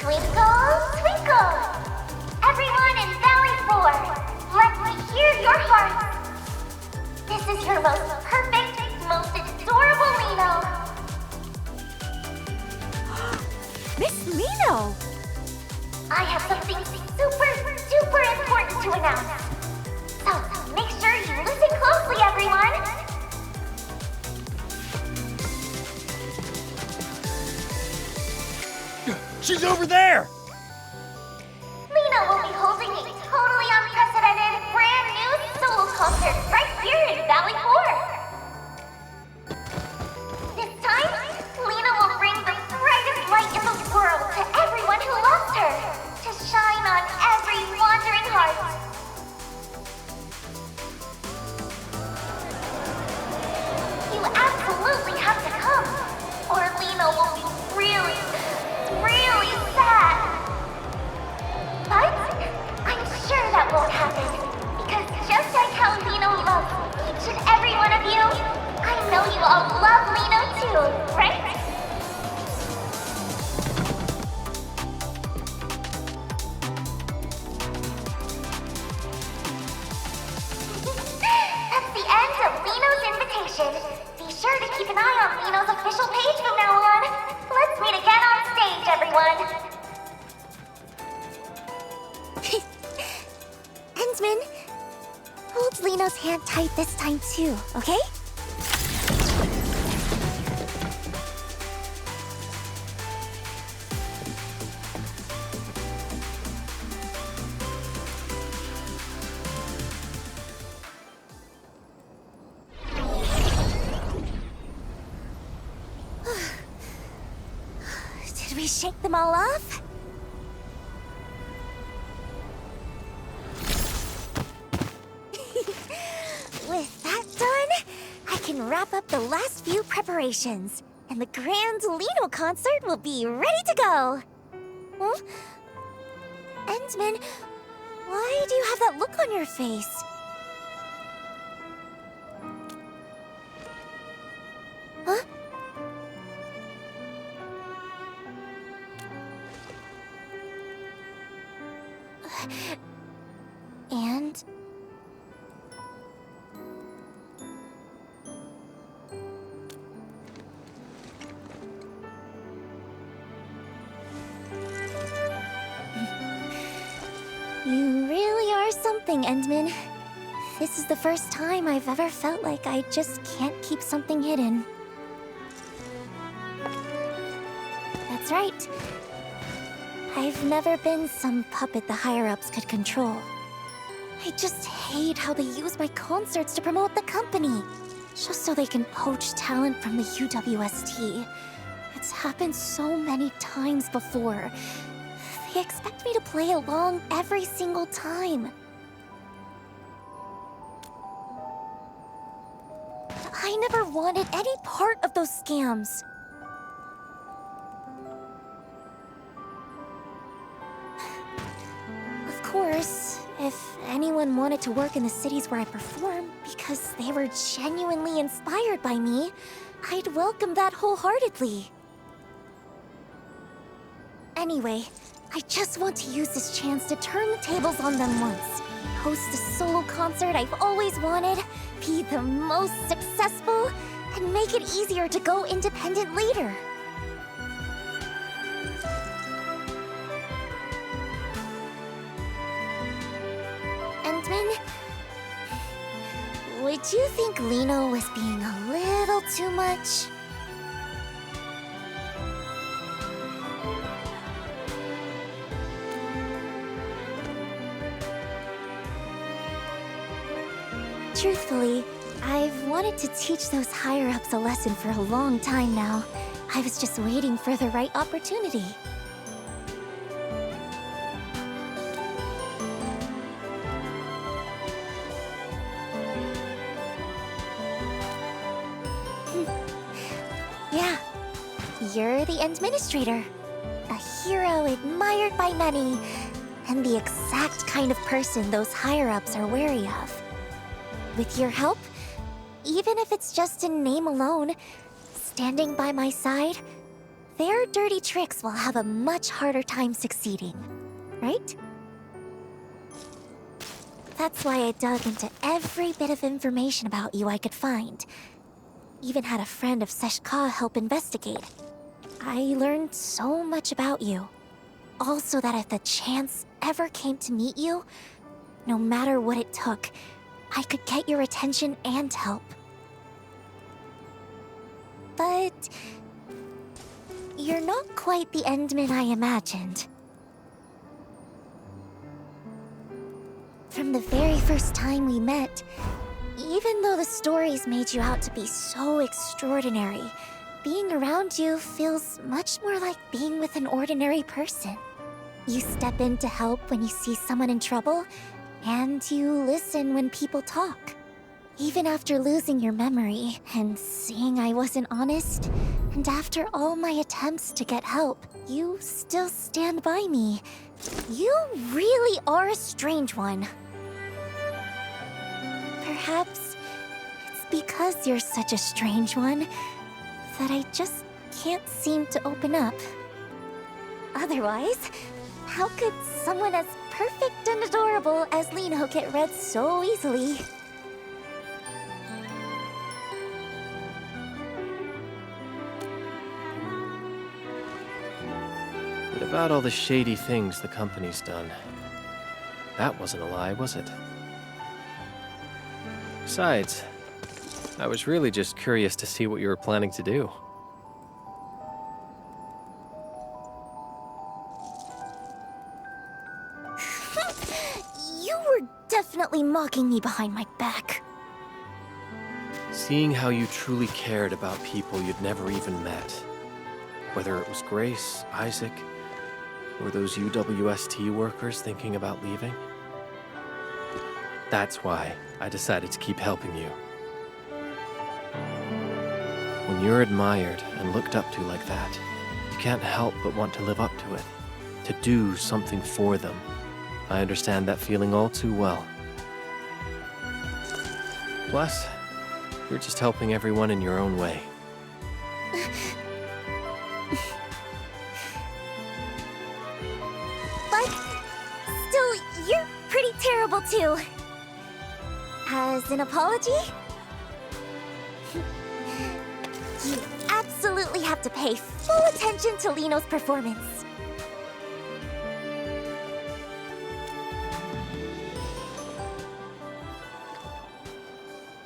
Twinkle, twinkle! Everyone in Valley 4, let me hear your hearts! This is your most perfect, most adorable Liino! Miss Liino! I have something super, super important to announce. So, make sure you listen closely, everyone! She's over there! Liino will be holding a totally unprecedented, brand new solo concert right here in Valley 4! This time, Liino will bring the brightest light in the world to everyone who loves her, to shine on every wandering heart. You absolutely have to come, or Liino will be really sad. But I'm sure that won't happen, because just like how Liino loves each and every one of you, I know you all love Liino too, right? That's the end of Liino's invitation. Be sure to keep an eye on Liino's official page from now on. Let's meet again on stage, everyone. Endmin, hold Liino's hand tight this time too, okay? Did we shake them all off? With that done, I can wrap up the last few preparations, and the grand Liino concert will be ready to go. Huh? Endmin, why do you have that look on your face? Huh? And... You really are something, Endmin. This is the first time I've ever felt like I just can't keep something hidden. That's right. I've never been some puppet the higher-ups could control. I just hate how they use my concerts to promote the company, just so they can poach talent from the UWST. It's happened so many times before. They expect me to play along every single time. I never wanted any part of those scams. Of course, if anyone wanted to work in the cities where I perform because they were genuinely inspired by me, I'd welcome that wholeheartedly. Anyway, I just want to use this chance to turn the tables on them once. Host a solo concert I've always wanted, be the most successful, and make it easier to go independent later. Endmin, would you think Liino was being a little too much? Truthfully, I've wanted to teach those higher-ups a lesson for a long time now. I was just waiting for the right opportunity. Yeah, you're the Administrator. A hero admired by many, and the exact kind of person those higher-ups are wary of. With your help, even if it's just in name alone, standing by my side, their dirty tricks will have a much harder time succeeding, right? That's why I dug into every bit of information about you I could find. Even had a friend of Seshka help investigate. I learned so much about you. Also that if the chance ever came to meet you, no matter what it took, I could get your attention and help. But you're not quite the Endmin I imagined. From the very first time we met, even though the stories made you out to be so extraordinary, being around you feels much more like being with an ordinary person. You step in to help when you see someone in trouble, and you listen when people talk. Even after losing your memory and seeing I wasn't honest, and after all my attempts to get help, you still stand by me. You really are a strange one. Perhaps it's because you're such a strange one that I just can't seem to open up. Otherwise, how could someone as perfect and adorable as Liino get read so easily? What about all the shady things the company's done? That wasn't a lie, was it? Besides, I was really just curious to see what you were planning to do. You were definitely mocking me behind my back. Seeing how you truly cared about people you'd never even met. Whether it was Grace, Isaac, or those UWST workers thinking about leaving. That's why I decided to keep helping you. When you're admired and looked up to like that, you can't help but want to live up to it. To do something for them. I understand that feeling all too well. Plus, you're just helping everyone in your own way. But still, you're pretty terrible too. As an apology? You absolutely have to pay full attention to Liino's performance.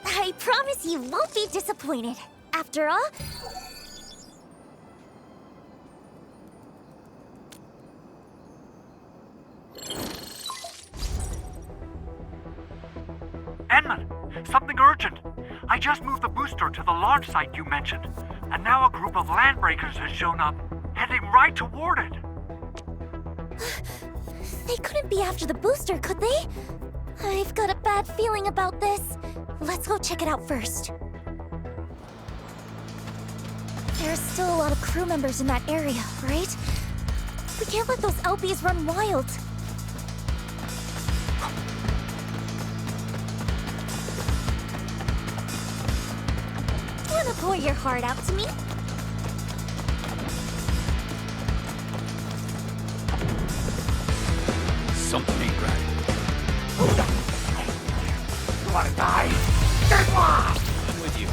I promise you won't be disappointed. After all... Endmin, something urgent. I just moved the booster to the launch site you mentioned, and now a group of landbreakers has shown up, heading right toward it. They couldn't be after the booster, could they? I've got a bad feeling about this. Let's go check it out first. There's still a lot of crew members in that area, right? We can't let those LBs run wild. Wanna pour your heart out to me? Something ain't right. You wanna die? Get lost! I'm with you.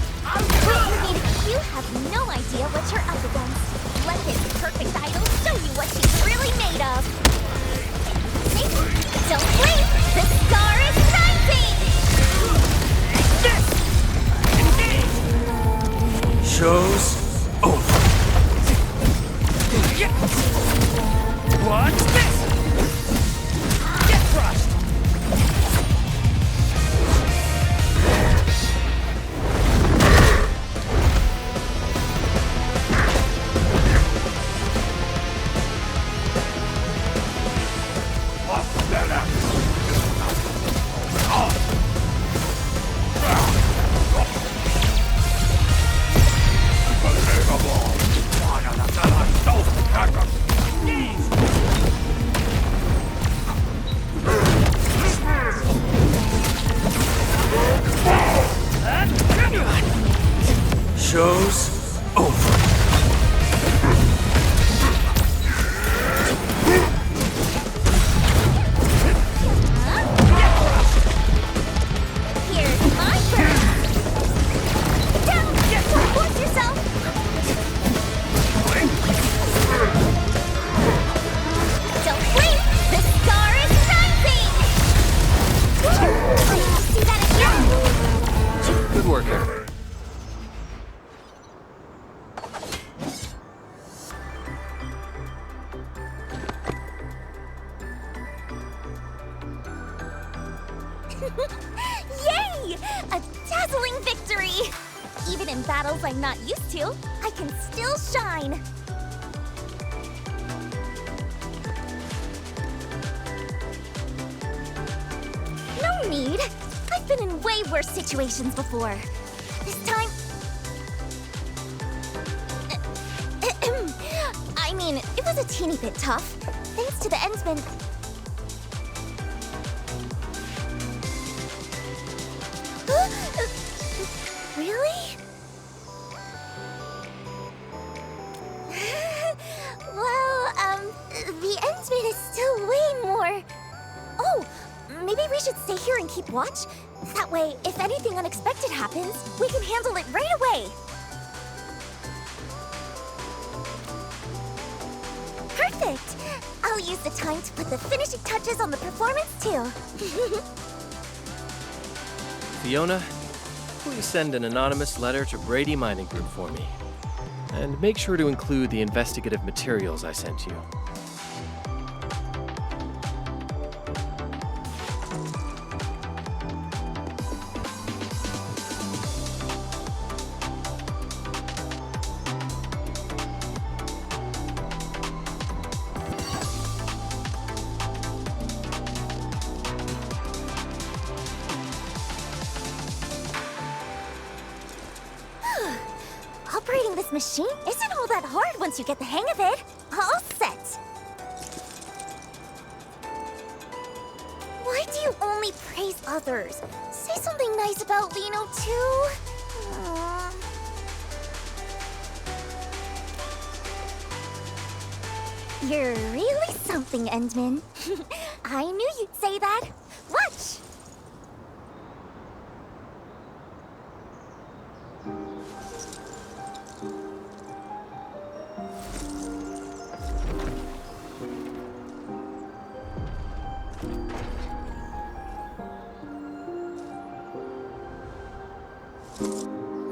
You have no idea what you're up against. Let this perfect idol show you what she's really made of. Don't blink! The star is rising! Show's over. What's this? Get crushed! worker. Yay! A dazzling victory! Even in battles I'm not used to, I can still shine. No need. I've been in way worse situations before. This time... I mean, it was a teeny bit tough. Thanks to the Endmin... Really? Well, the Endmin is still way more... Oh, maybe we should stay here and keep watch? That way, if anything unexpected happens, we can handle it right away. Perfect! I'll use the time to put the finishing touches on the performance, too. Fiona, please send an anonymous letter to Brady Mining Group for me. And make sure to include the investigative materials I sent you. Operating this machine isn't all that hard once you get the hang of it. All set. Why do you only praise others? Say something nice about Liino, too. Aww. You're really something, Endmin. I knew you'd say that. Watch!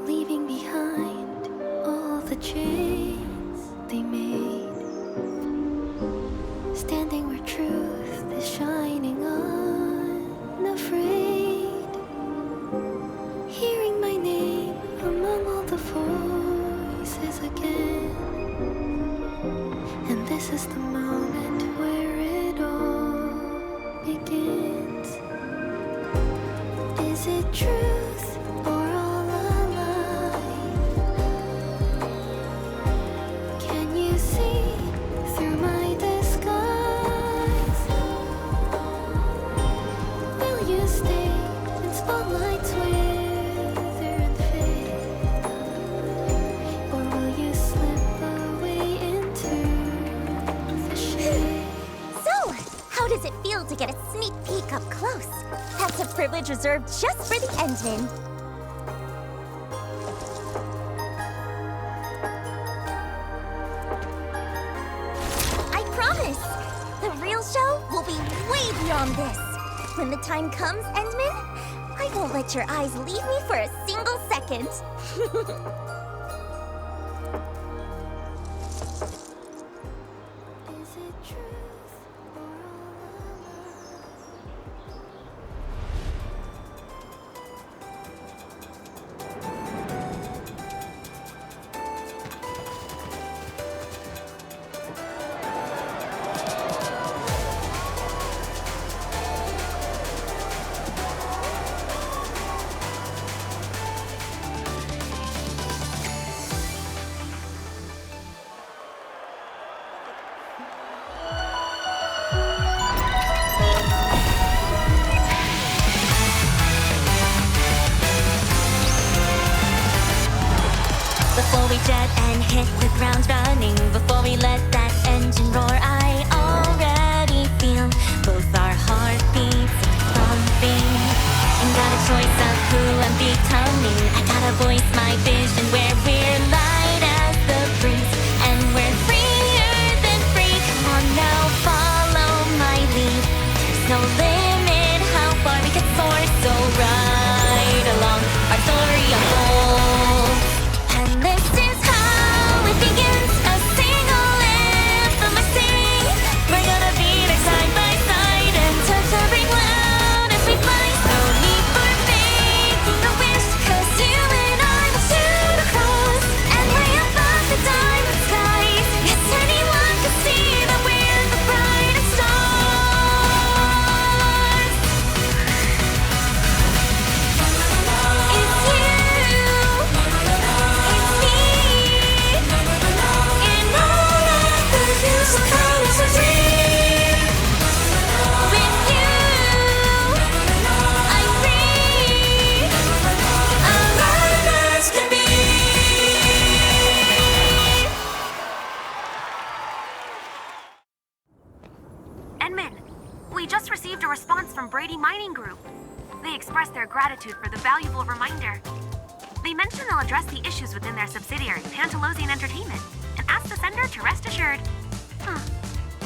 Leaving behind all the chains they made, standing where truth is shining unafraid, hearing my name among all the voices again, and this is the moment where it all begins. Is it truth or all a lie? Can you see through my disguise? Will you stay in spotlights wither and fade? Or will you slip away into the shade? So, how does it feel to get a sneak peek up close? That's a privilege reserved just for the Endmin. I promise! The real show will be way beyond this. When the time comes, Endmin, I won't let your eyes leave me for a single second. Is it truth or all a lie? Before we jet and hit the ground running, before we let that engine roar, I already feel both our heartbeats thumping. And got a choice of who I'm becoming. I gotta voice my vision where we're light as the breeze, and we're freer than free. Come on now, follow my lead. There's no limit how far we can soar, so ride along our story. They expressed their gratitude for the valuable reminder. They mentioned they'll address the issues within their subsidiary, Pantalosian Entertainment, and asked the sender to rest assured. Huh.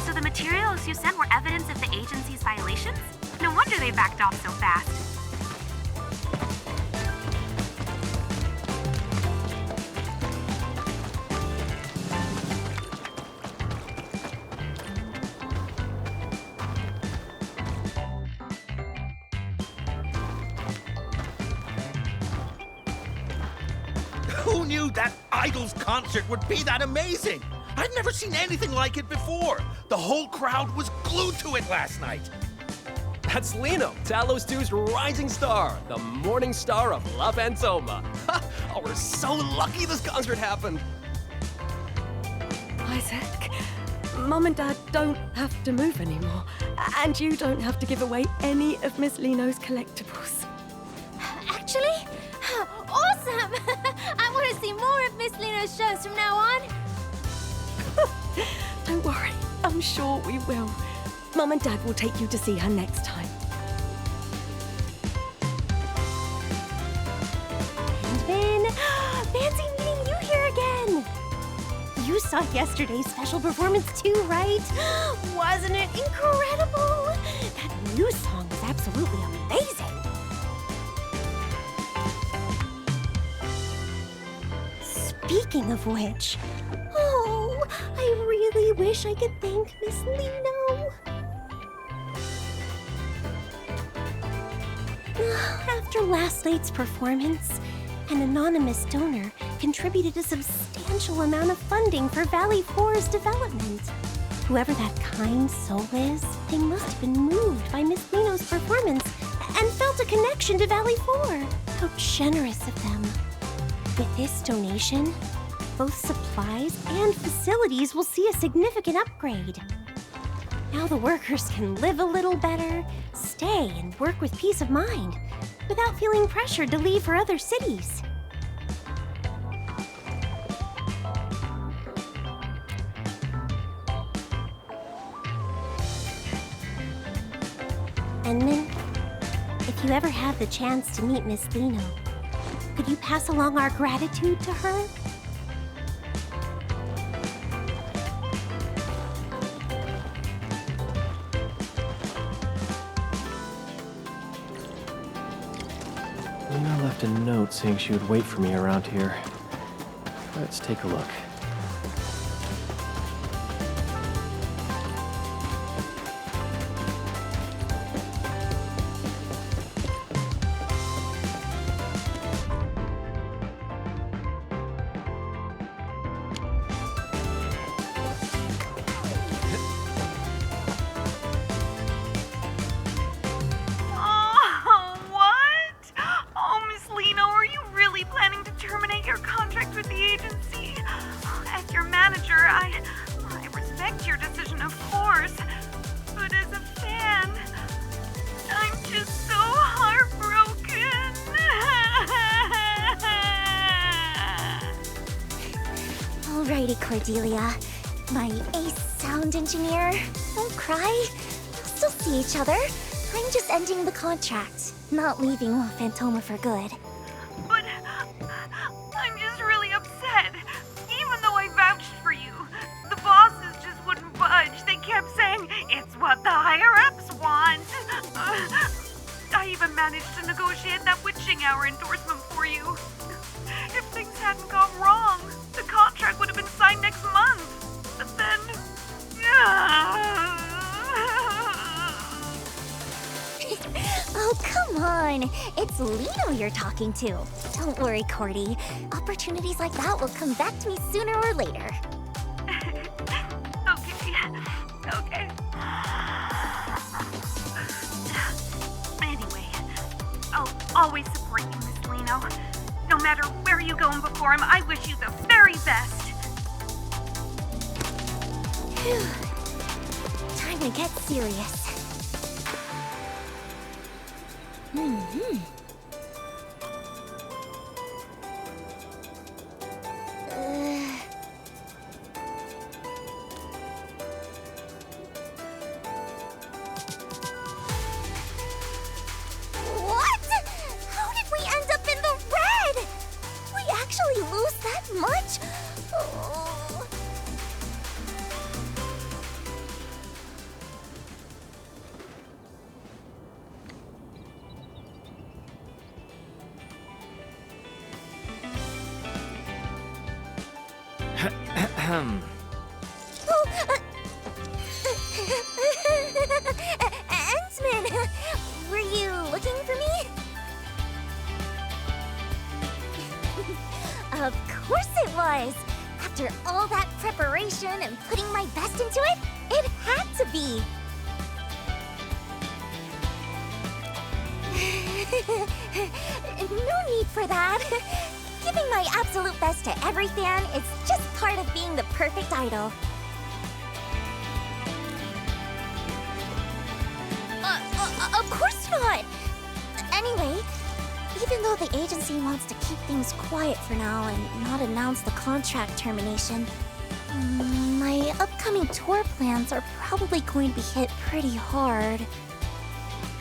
So the materials you sent were evidence of the agency's violations? No wonder they backed off so fast. Who knew that Idols concert would be that amazing? I've never seen anything like it before. The whole crowd was glued to it last night. That's Liino, Talos 2's rising star, the morning star of La Fantoma. Oh, we're so lucky this concert happened. Isaac, Mum and Dad don't have to move anymore. And you don't have to give away any of Miss Liino's collectibles. Actually, awesome! I want to see more of Miss Liino's shows from now on. Don't worry, I'm sure we will. Mum and Dad will take you to see her next time. Endmin, fancy meeting you here again. You saw yesterday's special performance too, right? Wasn't it incredible? That new song was absolutely amazing. Speaking of which, oh, I really wish I could thank Miss Liino. After last night's performance, an anonymous donor contributed a substantial amount of funding for Valley 4's development. Whoever that kind soul is, they must have been moved by Miss Liino's performance and felt a connection to Valley 4. How generous of them. With this donation, both supplies and facilities will see a significant upgrade. Now the workers can live a little better, stay and work with peace of mind, without feeling pressured to leave for other cities. Endmin, if you ever have the chance to meet Miss Liino, could you pass along our gratitude to her? Liino left a note saying she would wait for me around here. Let's take a look. Alrighty, Cordelia. My ace sound engineer. Don't cry. We'll still see each other. I'm just ending the contract, not leaving La Fantoma for good. But I'm just really upset. Even though I vouched for you, the bosses just wouldn't budge. They kept saying, it's what the higher-ups want. I even managed to negotiate that witching hour endorsement for you. If things hadn't gone wrong, the contract would have been signed next month. But then... Oh, come on. It's Liino you're talking to. Don't worry, Cordy. Opportunities like that will come back to me sooner or later. Okay. Anyway, I'll always support you, Miss Liino. No matter where you go and perform, I wish you the very best. Phew. Time to get serious. What? Ahem. Endmin, were you looking for me? Of course it was! After all that preparation and putting my best into it, it had to be! No need for that. Giving my absolute best to every fan is just part of being the perfect idol. Of course not! Anyway, even though the agency wants to keep things quiet for now and not announce the contract termination, my upcoming tour plans are probably going to be hit pretty hard.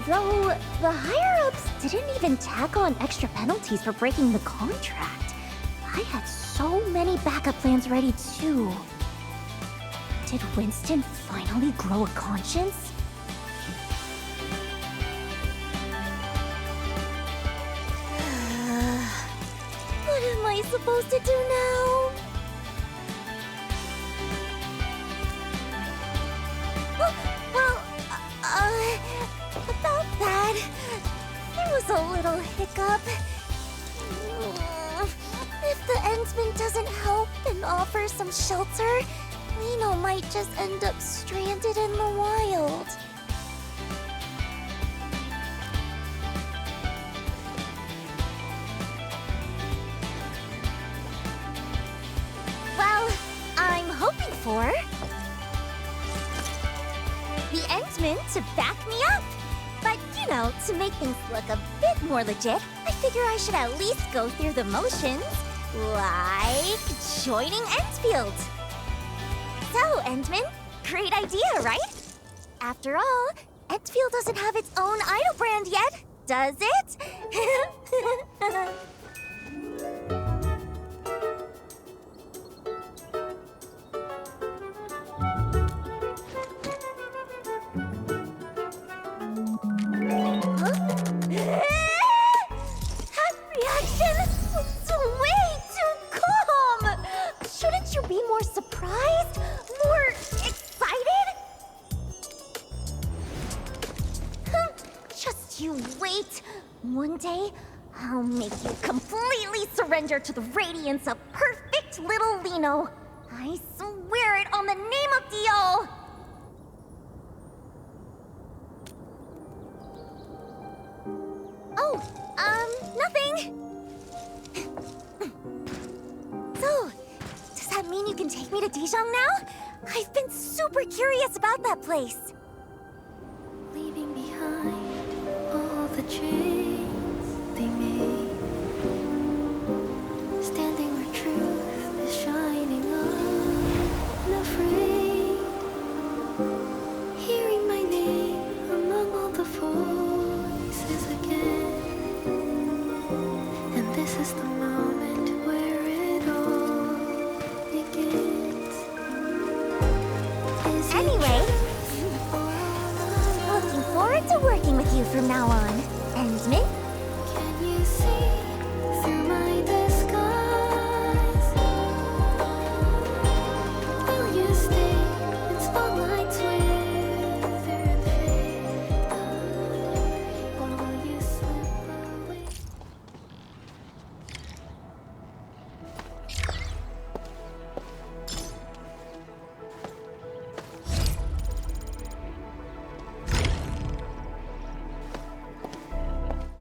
Though, the higher-ups didn't even tack on extra penalties for breaking the contract. I had so many backup plans ready too. Did Winston finally grow a conscience? What am I supposed to do now? Well, about that, there was a little hiccup. If the Endmin doesn't help and offer some shelter, Liino might just end up stranded in the wild. Well, I'm hoping for the Endmin to back me up. But, you know, to make things look a bit more legit, I figure I should at least go through the motions, like joining Endfield. So, Endmin, great idea, right? After all, Endfield doesn't have its own idol brand yet, does it? That reaction was way too calm! Shouldn't you be more surprised? More excited? Just you wait. One day, I'll make you completely surrender to the radiance of perfect little Liino. I swear it on the name of Dio! Oh, nothing. So, does that mean you can take me to Dijon now? I've been super curious about that place. Leaving behind all the chains.